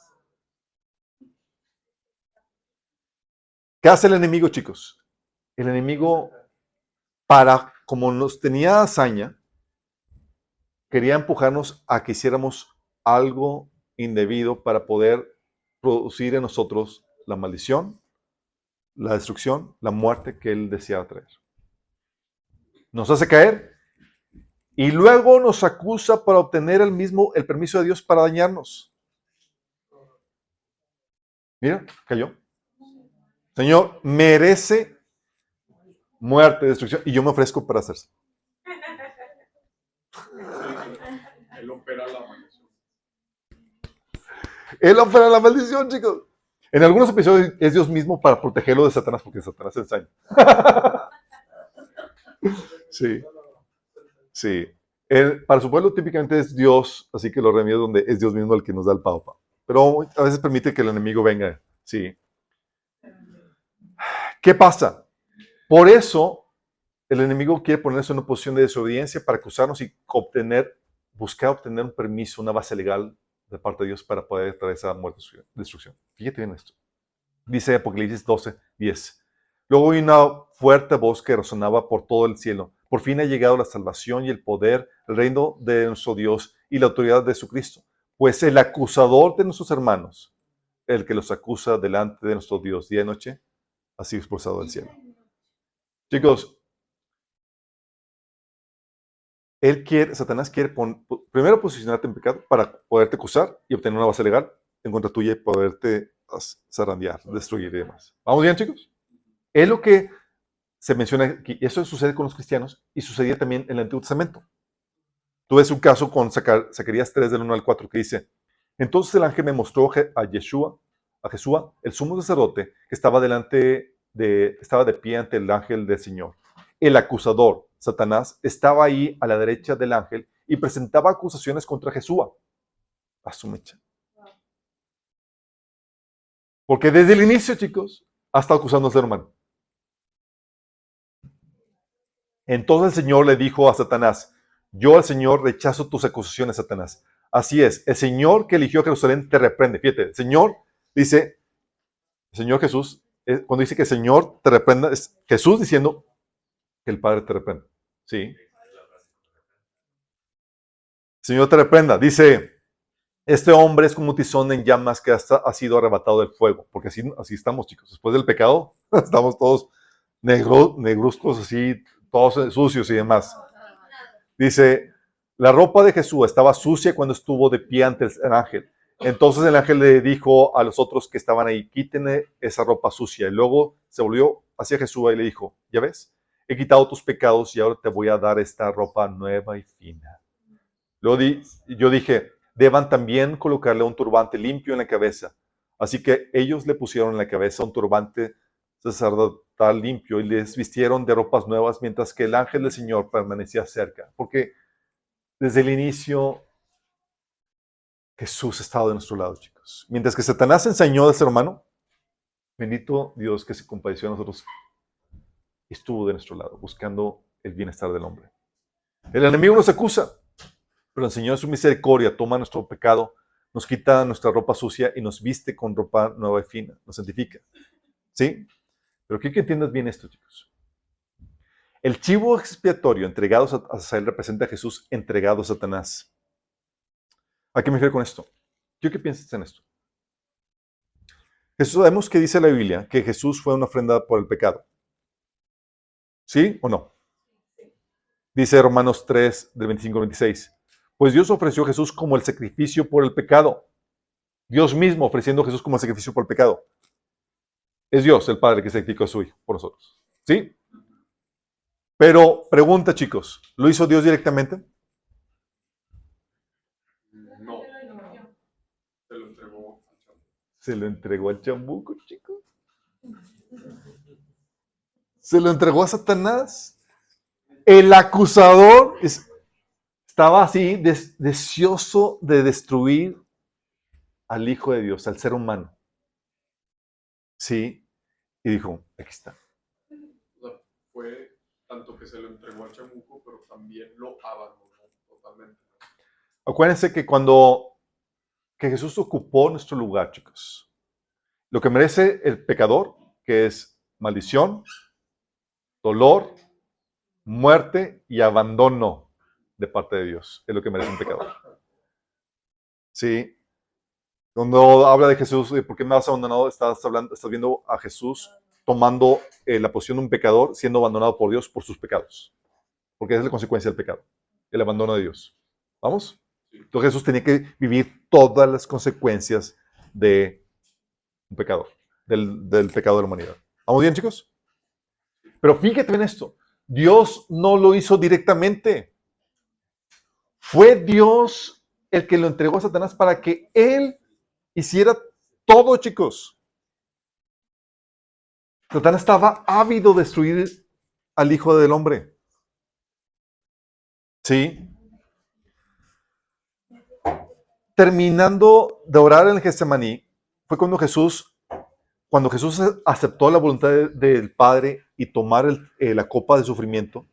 Speaker 1: ¿Qué hace el enemigo, chicos? El enemigo, como nos tenía hazaña, quería empujarnos a que hiciéramos algo indebido para poder producir en nosotros la maldición, la destrucción, la muerte que él deseaba traer. Nos hace caer y luego nos acusa para obtener el permiso de Dios para dañarnos. Mira, cayó. Señor, merece muerte, destrucción, y yo me ofrezco para hacerse.
Speaker 3: Él opera la maldición.
Speaker 1: Él opera la maldición, chicos. En algunos episodios es Dios mismo para protegerlo de Satanás, porque Satanás se ensaña. Sí, sí. Para su pueblo típicamente es Dios, así que los remedios donde es Dios mismo el que nos da el paupa. Pero a veces permite que el enemigo venga. Sí. ¿Qué pasa? Por eso el enemigo quiere ponerse en una posición de desobediencia para acusarnos y buscar obtener un permiso, una base legal de parte de Dios para poder traer esa muerte y destrucción. Fíjate bien esto. Dice Apocalipsis 12:10. Luego oí una fuerte voz que resonaba por todo el cielo. Por fin ha llegado la salvación y el poder, el reino de nuestro Dios y la autoridad de su Cristo. Pues el acusador de nuestros hermanos, el que los acusa delante de nuestro Dios día y noche, ha sido expulsado del cielo. Chicos, Satanás quiere primero posicionarte en pecado para poderte acusar y obtener una base legal en contra tuya y poderte zarandear, destruir y demás. ¿Vamos bien, chicos? Es lo que se menciona aquí. Eso sucede con los cristianos y sucedía también en el Antiguo Testamento. Tú ves un caso con Zacarías 3 del 1 al 4 que dice: entonces el ángel me mostró a Jesúa, el sumo sacerdote, que estaba de pie ante el ángel del Señor. El acusador, Satanás, estaba ahí a la derecha del ángel y presentaba acusaciones contra Jesúa. A su mecha. Porque desde el inicio, chicos, ha estado acusando al ser humano. Entonces el Señor le dijo a Satanás: yo al Señor rechazo tus acusaciones, Satanás. Así es, el Señor que eligió a Jerusalén te reprende. Fíjate, el Señor dice, el Señor Jesús, cuando dice que el Señor te reprenda, es Jesús diciendo que el Padre te reprenda. ¿Sí? El Señor te reprenda. Dice, este hombre es como un tizón en llamas que ha sido arrebatado del fuego. Porque así estamos, chicos. Después del pecado, estamos todos negruzcos, así, todos sucios y demás. Dice, la ropa de Jesús estaba sucia cuando estuvo de pie ante el ángel. Entonces el ángel le dijo a los otros que estaban ahí: quítenle esa ropa sucia. Y luego se volvió hacia Jesús y le dijo: ¿ya ves? He quitado tus pecados y ahora te voy a dar esta ropa nueva y fina. Luego yo dije: deban también colocarle un turbante limpio en la cabeza. Así que ellos le pusieron en la cabeza un turbante sacerdotal limpio y les vistieron de ropas nuevas mientras que el ángel del Señor permanecía cerca. Porque desde el inicio Jesús ha estado de nuestro lado, chicos. Mientras que Satanás enseñó de ser humano, bendito Dios que se compadeció de nosotros, estuvo de nuestro lado, buscando el bienestar del hombre. El enemigo nos acusa, pero el Señor en su misericordia toma nuestro pecado, nos quita nuestra ropa sucia y nos viste con ropa nueva y fina, nos santifica. ¿Sí? Pero quiero que entiendas bien esto, chicos. El chivo expiatorio entregado a Israel representa a Jesús entregado a Satanás. ¿A qué me refiero con esto? Quiero que pienses en esto. Sabemos que dice la Biblia que Jesús fue una ofrenda por el pecado. ¿Sí o no? Dice Romanos 3, del 25 al 26. Pues Dios ofreció a Jesús como el sacrificio por el pecado. Dios mismo ofreciendo a Jesús como el sacrificio por el pecado. Es Dios, el Padre, que sacrificó a su Hijo por nosotros. ¿Sí? Pero, pregunta, chicos, ¿lo hizo Dios directamente?
Speaker 3: No. Se lo entregó al chavo.
Speaker 1: Se lo entregó al chamuco, chicos. Se lo entregó a Satanás. El acusador estaba así, deseoso de destruir al Hijo de Dios, al ser humano. Sí, y dijo, aquí está.
Speaker 3: O sea, fue tanto que se lo entregó al chamuco, pero también lo abandonó totalmente.
Speaker 1: Acuérdense que Jesús ocupó nuestro lugar, chicos. Lo que merece el pecador, que es maldición, dolor, muerte y abandono de parte de Dios, es lo que merece un pecador. Sí. Cuando habla de Jesús, ¿por qué me has abandonado? Estás viendo a Jesús tomando la posición de un pecador, siendo abandonado por Dios por sus pecados. Porque esa es la consecuencia del pecado, el abandono de Dios. ¿Vamos? Entonces Jesús tenía que vivir todas las consecuencias de un pecador, del pecado de la humanidad. ¿Vamos bien, chicos? Pero fíjate en esto. Dios no lo hizo directamente. Fue Dios el que lo entregó a Satanás para que él hiciera todo, chicos. Satanás estaba ávido de destruir al Hijo del Hombre. ¿Sí? Terminando de orar en el Getsemaní, fue cuando Jesús aceptó la voluntad del Padre y tomar la copa de sufrimiento,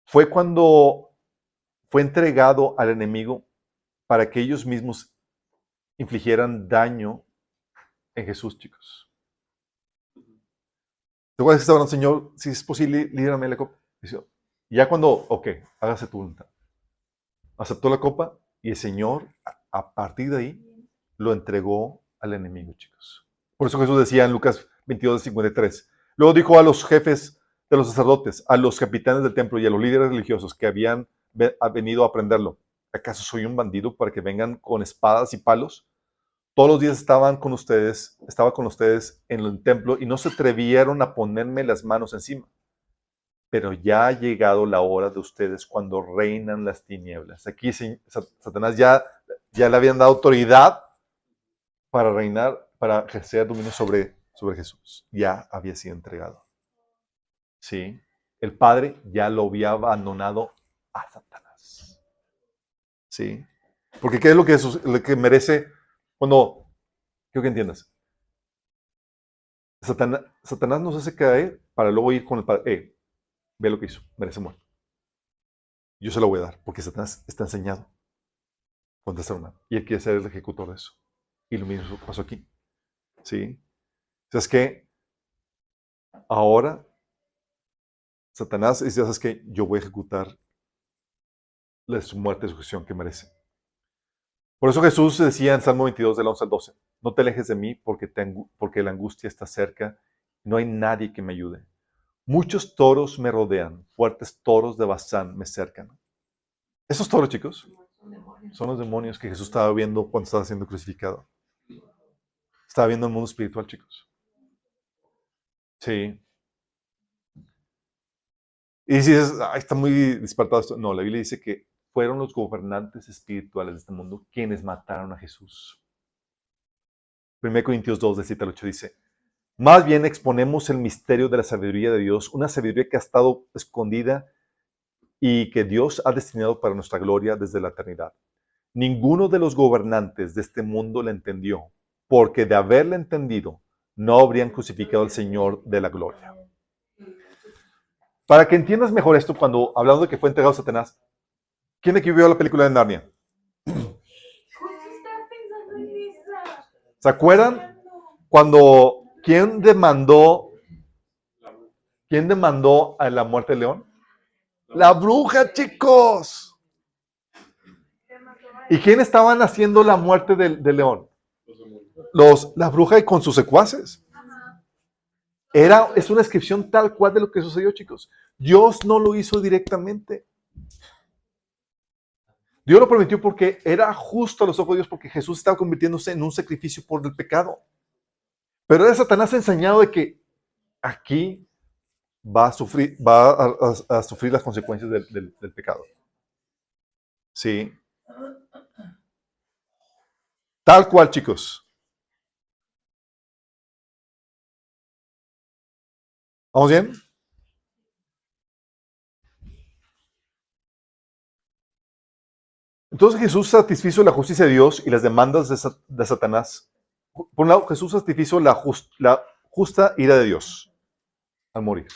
Speaker 1: fue cuando fue entregado al enemigo para que ellos mismos infligieran daño en Jesús, chicos. ¿Te acuerdas que estaban hablando, Señor, si es posible, líbrame de la copa? Ya cuando, ok, hágase tu voluntad. Aceptó la copa y el Señor, a partir de ahí, lo entregó al enemigo, chicos. Por eso Jesús decía en Lucas 22:53. Luego dijo a los jefes de los sacerdotes, a los capitanes del templo y a los líderes religiosos que habían venido a prenderlo. ¿Acaso soy un bandido para que vengan con espadas y palos? Todos los días estaba con ustedes en el templo y no se atrevieron a ponerme las manos encima. Pero ya ha llegado la hora de ustedes cuando reinan las tinieblas. Aquí Satanás ya le habían dado autoridad para reinar, para ejercer dominio sobre Jesús. Ya había sido entregado. ¿Sí? El Padre ya lo había abandonado a Satanás. ¿Sí? Porque ¿qué es lo que merece cuando, quiero que entiendas? Satanás nos hace caer para luego ir con el Padre. Ve lo que hizo, merece muerte. Yo se lo voy a dar, porque Satanás está enseñado contra el ser humano. Y él quiere ser el ejecutor de eso. Y lo mismo pasó aquí. ¿Sí? O sea, es que ahora Satanás dice, ¿sabes qué? Yo voy a ejecutar su muerte, su gestión que merece. Por eso Jesús decía en Salmo 22, del 11 al 12, no te alejes de mí porque la angustia está cerca y no hay nadie que me ayude. Muchos toros me rodean, fuertes toros de Bazán me cercan. Esos toros, chicos, son los demonios que Jesús estaba viendo cuando estaba siendo crucificado. Estaba viendo el mundo espiritual, chicos. Sí. Y si dices, está muy dispartado esto. No, la Biblia dice que fueron los gobernantes espirituales de este mundo quienes mataron a Jesús. 1 Corintios 2, del 7 al 8 dice, más bien exponemos el misterio de la sabiduría de Dios, una sabiduría que ha estado escondida y que Dios ha destinado para nuestra gloria desde la eternidad. Ninguno de los gobernantes de este mundo la entendió, porque de haberla entendido, no habrían crucificado al Señor de la gloria. Para que entiendas mejor esto, cuando hablando de que fue entregado a Satanás, ¿quién de aquí vio la película de Narnia? ¿Se acuerdan cuando quién demandó a la muerte del león? La bruja, chicos. ¿Y quién estaban haciendo la muerte del león? La bruja y con sus secuaces. Es una descripción tal cual de lo que sucedió, chicos. Dios no lo hizo directamente. Dios lo permitió porque era justo a los ojos de Dios, porque Jesús estaba convirtiéndose en un sacrificio por el pecado. Pero era Satanás enseñado de que aquí va a sufrir las consecuencias del pecado. Sí. Tal cual, chicos. ¿Vamos bien? Entonces Jesús satisfizo la justicia de Dios y las demandas de Satanás. Por un lado, Jesús satisfizo la justa ira de Dios al morir.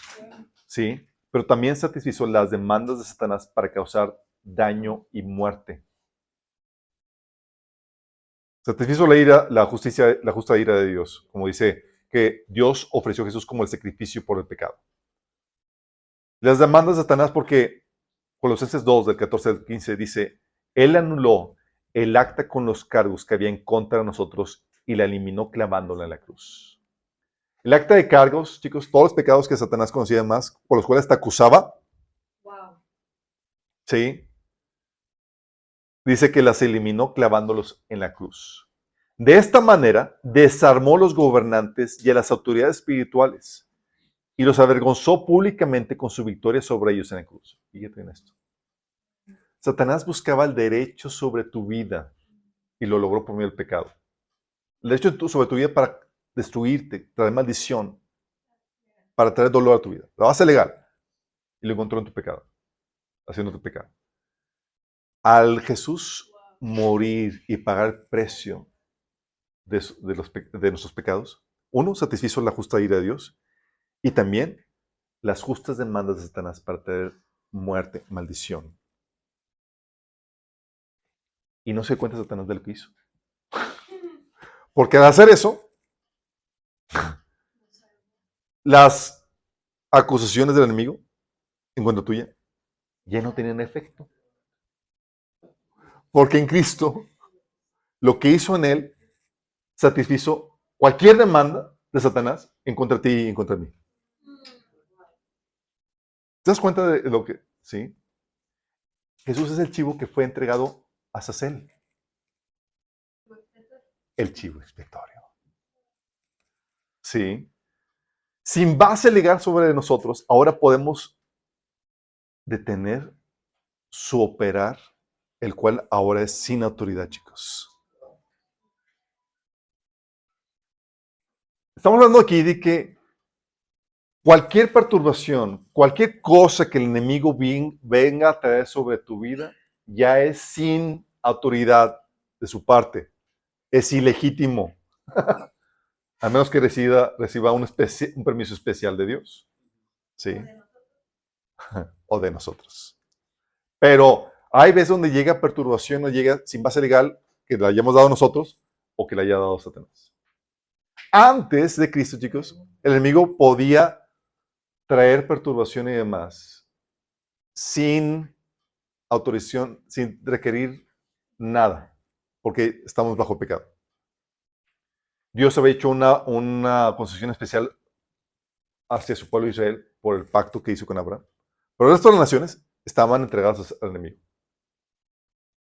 Speaker 1: ¿Sí? Pero también satisfizo las demandas de Satanás para causar daño y muerte. Satisfizo la justicia, la justa ira de Dios, como dice que Dios ofreció a Jesús como el sacrificio por el pecado. Las demandas de Satanás porque Colosenses 2, del 14 al 15, dice, Él anuló el acta con los cargos que había en contra de nosotros y la eliminó clavándola en la cruz. El acta de cargos, chicos, todos los pecados que Satanás conocía más, por los cuales te acusaba,
Speaker 2: Wow.
Speaker 1: ¿sí? Dice que las eliminó clavándolos en la cruz. De esta manera, desarmó a los gobernantes y a las autoridades espirituales y los avergonzó públicamente con su victoria sobre ellos en la cruz. Fíjate en esto. Satanás buscaba el derecho sobre tu vida y lo logró por medio del pecado. El derecho sobre tu vida para destruirte, traer maldición, para traer dolor a tu vida. La base legal. Y lo encontró en tu pecado, haciendo tu pecado. Al Jesús morir y pagar el precio de nuestros pecados, uno, satisfizo la justa ira de Dios y también las justas demandas de Satanás para traer muerte, maldición. Y no se cuenta Satanás de lo que hizo. Porque al hacer eso, las acusaciones del enemigo en cuanto tuya ya no tienen efecto. Porque en Cristo, lo que hizo en él satisfizo cualquier demanda de Satanás en contra de ti y en contra de mí. ¿Te das cuenta de lo que? Sí. Jesús es el chivo que fue entregado a Sacel. El chivo expiatorio. Sí. Sin base legal sobre nosotros, ahora podemos detener su operar, el cual ahora es sin autoridad, chicos. Estamos hablando aquí de que cualquier perturbación, cualquier cosa que el enemigo venga a traer sobre tu vida, ya es sin autoridad de su parte. Es ilegítimo. A menos que reciba un permiso especial de Dios. ¿Sí? O de nosotros. Pero hay veces donde llega perturbación o llega sin base legal que la hayamos dado nosotros o que la haya dado Satanás. Antes de Cristo, chicos, el enemigo podía traer perturbación y demás sin autorización, sin requerir nada, porque estamos bajo pecado. Dios había hecho una concesión especial hacia su pueblo Israel por el pacto que hizo con Abraham. Pero el resto de las naciones estaban entregadas al enemigo.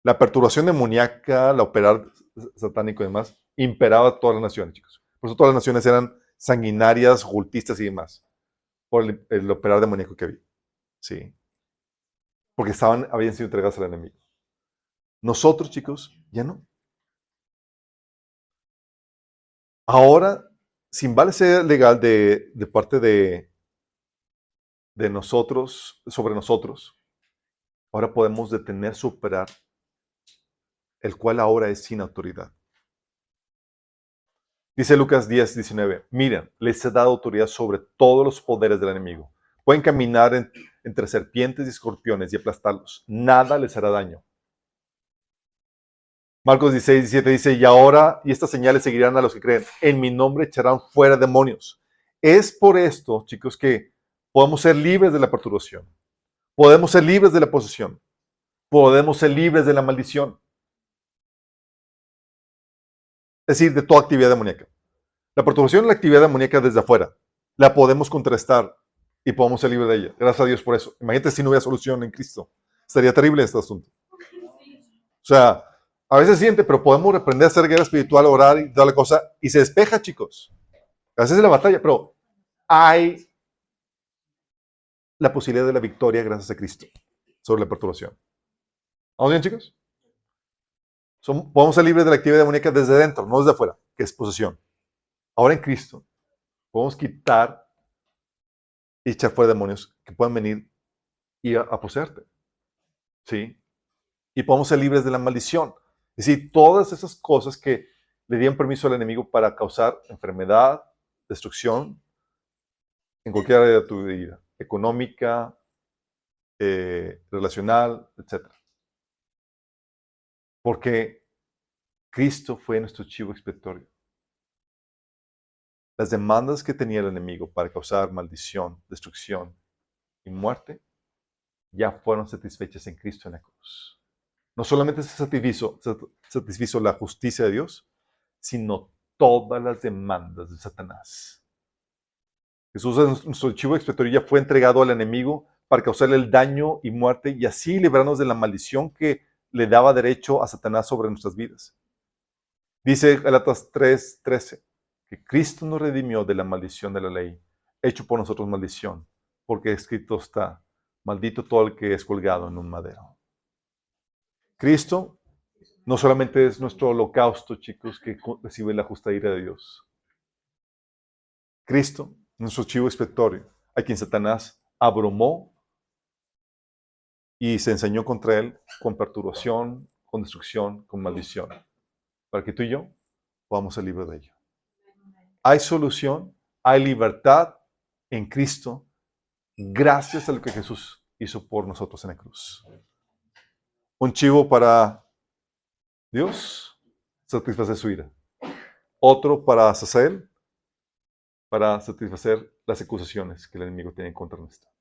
Speaker 1: La perturbación demoníaca, el operar satánico y demás, imperaba a todas las naciones, chicos. Por eso todas las naciones eran sanguinarias, ocultistas y demás, por el operar demoníaco que había. Sí. Porque habían sido entregadas al enemigo. Nosotros, chicos, ya no. Ahora, sin vale ser legal de parte de nosotros, sobre nosotros, ahora podemos detener su operar, el cual ahora es sin autoridad. Dice Lucas 10:19, miren, les he dado autoridad sobre todos los poderes del enemigo. Pueden caminar entre serpientes y escorpiones y aplastarlos. Nada les hará daño. Marcos 16:17 dice, y estas señales seguirán a los que creen. En mi nombre echarán fuera demonios. Es por esto, chicos, que podemos ser libres de la perturbación. Podemos ser libres de la posesión. Podemos ser libres de la maldición. Es decir, de toda actividad demoníaca. La perturbación es la actividad demoníaca desde afuera. La podemos contrarrestar y podemos ser libres de ella. Gracias a Dios por eso. Imagínate si no hubiera solución en Cristo. Estaría terrible este asunto. O sea, a veces siente, pero podemos reprender a hacer guerra espiritual, orar y toda la cosa, y se despeja, chicos. A veces es la batalla, pero hay la posibilidad de la victoria gracias a Cristo sobre la perturbación. ¿Vamos bien, chicos? Podemos ser libres de la actividad demoníaca desde dentro, no desde afuera, que es posesión. Ahora en Cristo podemos quitar y echar fuera demonios que puedan venir y a poseerte. ¿Sí? Y podemos ser libres de la maldición. Es decir, todas esas cosas que le dieron permiso al enemigo para causar enfermedad, destrucción, en cualquier área de tu vida, económica, relacional, etc. Porque Cristo fue nuestro chivo expiatorio. Las demandas que tenía el enemigo para causar maldición, destrucción y muerte ya fueron satisfechas en Cristo en la cruz. No solamente se satisfizo la justicia de Dios, sino todas las demandas de Satanás. Jesús, nuestro chivo expiatorio, ya fue entregado al enemigo para causarle el daño y muerte y así librarnos de la maldición que le daba derecho a Satanás sobre nuestras vidas. Dice Gálatas 3:13 que Cristo nos redimió de la maldición de la ley, hecho por nosotros maldición, porque escrito está, maldito todo el que es colgado en un madero. Cristo no solamente es nuestro holocausto, chicos, que recibe la justa ira de Dios. Cristo, nuestro chivo expiatorio, a quien Satanás abrumó y se enseñó contra él con perturbación, con destrucción, con maldición, para que tú y yo podamos ser libres de ello. Hay solución, hay libertad en Cristo, gracias a lo que Jesús hizo por nosotros en la cruz. Un chivo para Dios, satisfacer su ira. Otro para Azazel, para satisfacer las acusaciones que el enemigo tiene contra nuestra.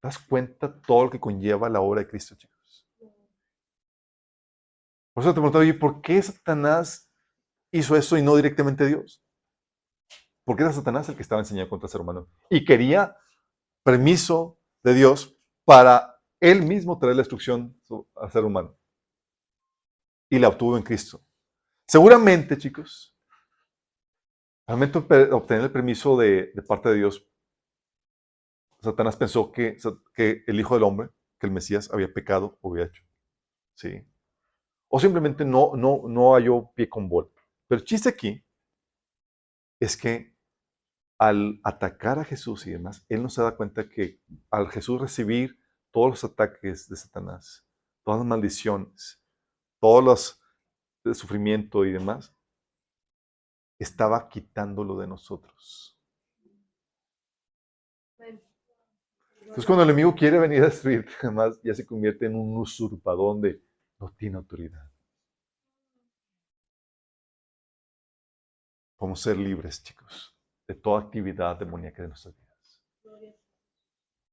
Speaker 1: ¿Te das cuenta todo lo que conlleva la obra de Cristo, chicos? Por eso te preguntaba, oye, ¿por qué Satanás hizo eso y no directamente Dios? Porque era Satanás el que estaba enseñando contra el ser humano. Y quería permiso de Dios para él mismo traer la destrucción al ser humano. Y la obtuvo en Cristo. Seguramente, chicos, realmente obtener el permiso de parte de Dios, Satanás pensó que el Hijo del Hombre, que el Mesías, había pecado o había hecho. ¿Sí? O simplemente no halló pie con bola. Pero el chiste aquí es que al atacar a Jesús y demás, él no se da cuenta que al Jesús recibir todos los ataques de Satanás, todas las maldiciones, todos los el sufrimiento y demás, estaba quitándolo de nosotros. Entonces, cuando el enemigo quiere venir a destruirte, además ya se convierte en un usurpador donde no tiene autoridad. Podemos ser libres, chicos, de toda actividad demoníaca de nuestras vidas.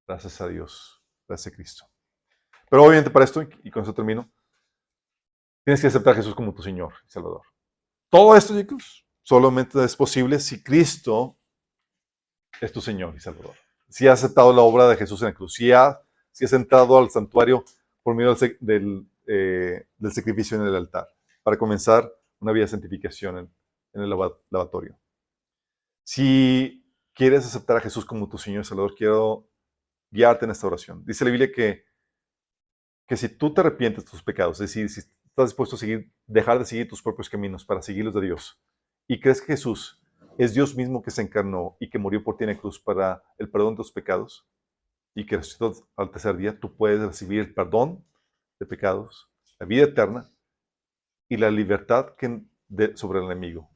Speaker 1: Gracias a Dios, gracias a Cristo. Pero obviamente para esto, y con eso termino, tienes que aceptar a Jesús como tu Señor y Salvador. Todo esto, chicos, solamente es posible si Cristo es tu Señor y Salvador. Si has aceptado la obra de Jesús en la cruz, si has entrado al santuario por medio del sacrificio en el altar, para comenzar una vida de santificación en el lavatorio. Si quieres aceptar a Jesús como tu Señor y Salvador, quiero guiarte en esta oración. Dice la Biblia que si tú te arrepientes de tus pecados, es decir, si estás dispuesto a dejar de seguir tus propios caminos para seguir los de Dios, y crees que Jesús es Dios mismo que se encarnó y que murió por ti en la cruz para el perdón de tus pecados, y que resucitó al tercer día, tú puedes recibir el perdón de pecados, la vida eterna y la libertad sobre el enemigo.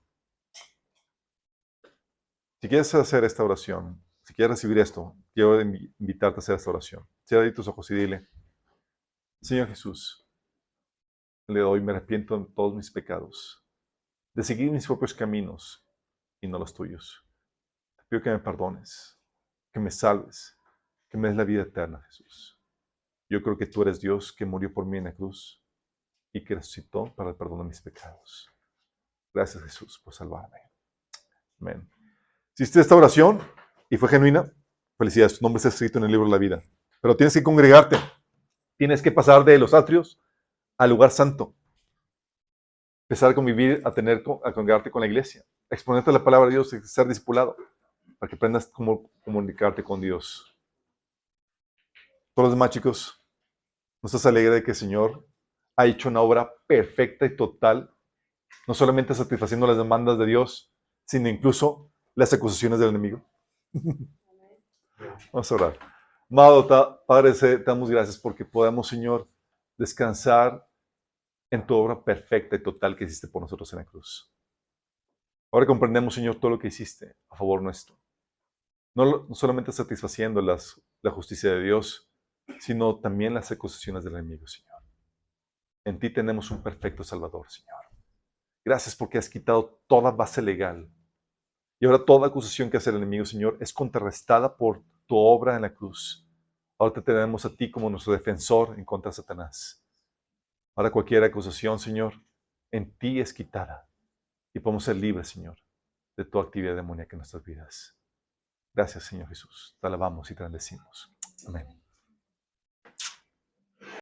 Speaker 1: Si quieres hacer esta oración, si quieres recibir esto, quiero invitarte a hacer esta oración. Cierra ahí tus ojos y dile: Señor Jesús, le doy, me arrepiento de todos mis pecados, de seguir mis propios caminos y no los tuyos. Te pido que me perdones, que me salves, que me des la vida eterna, Jesús. Yo creo que tú eres Dios que murió por mí en la cruz y que resucitó para el perdón de mis pecados. Gracias, Jesús, por salvarme. Amén. Si hiciste esta oración y fue genuina, felicidades, tu nombre está escrito en el libro de la vida. Pero tienes que congregarte. Tienes que pasar de los atrios al lugar santo. Empezar a convivir, a congregarte con la iglesia. A exponerte la palabra de Dios y ser discipulado. Para que aprendas cómo comunicarte con Dios. Todos los demás, chicos, ¿no estás alegre de que el Señor ha hecho una obra perfecta y total, no solamente satisfaciendo las demandas de Dios, sino incluso las acusaciones del enemigo. Vamos a orar. Amado Padre, te damos gracias porque podemos, Señor, descansar en tu obra perfecta y total que hiciste por nosotros en la cruz. Ahora comprendemos, Señor, todo lo que hiciste a favor nuestro. No solamente satisfaciendo la justicia de Dios, sino también las acusaciones del enemigo, Señor. En ti tenemos un perfecto Salvador, Señor. Gracias porque has quitado toda base legal. Y ahora toda acusación que hace el enemigo, Señor, es contrarrestada por tu obra en la cruz. Ahora te tenemos a ti como nuestro defensor en contra de Satanás. Ahora cualquier acusación, Señor, en ti es quitada. Y podemos ser libres, Señor, de toda actividad demoníaca en nuestras vidas. Gracias, Señor Jesús. Te alabamos y te bendecimos. Amén.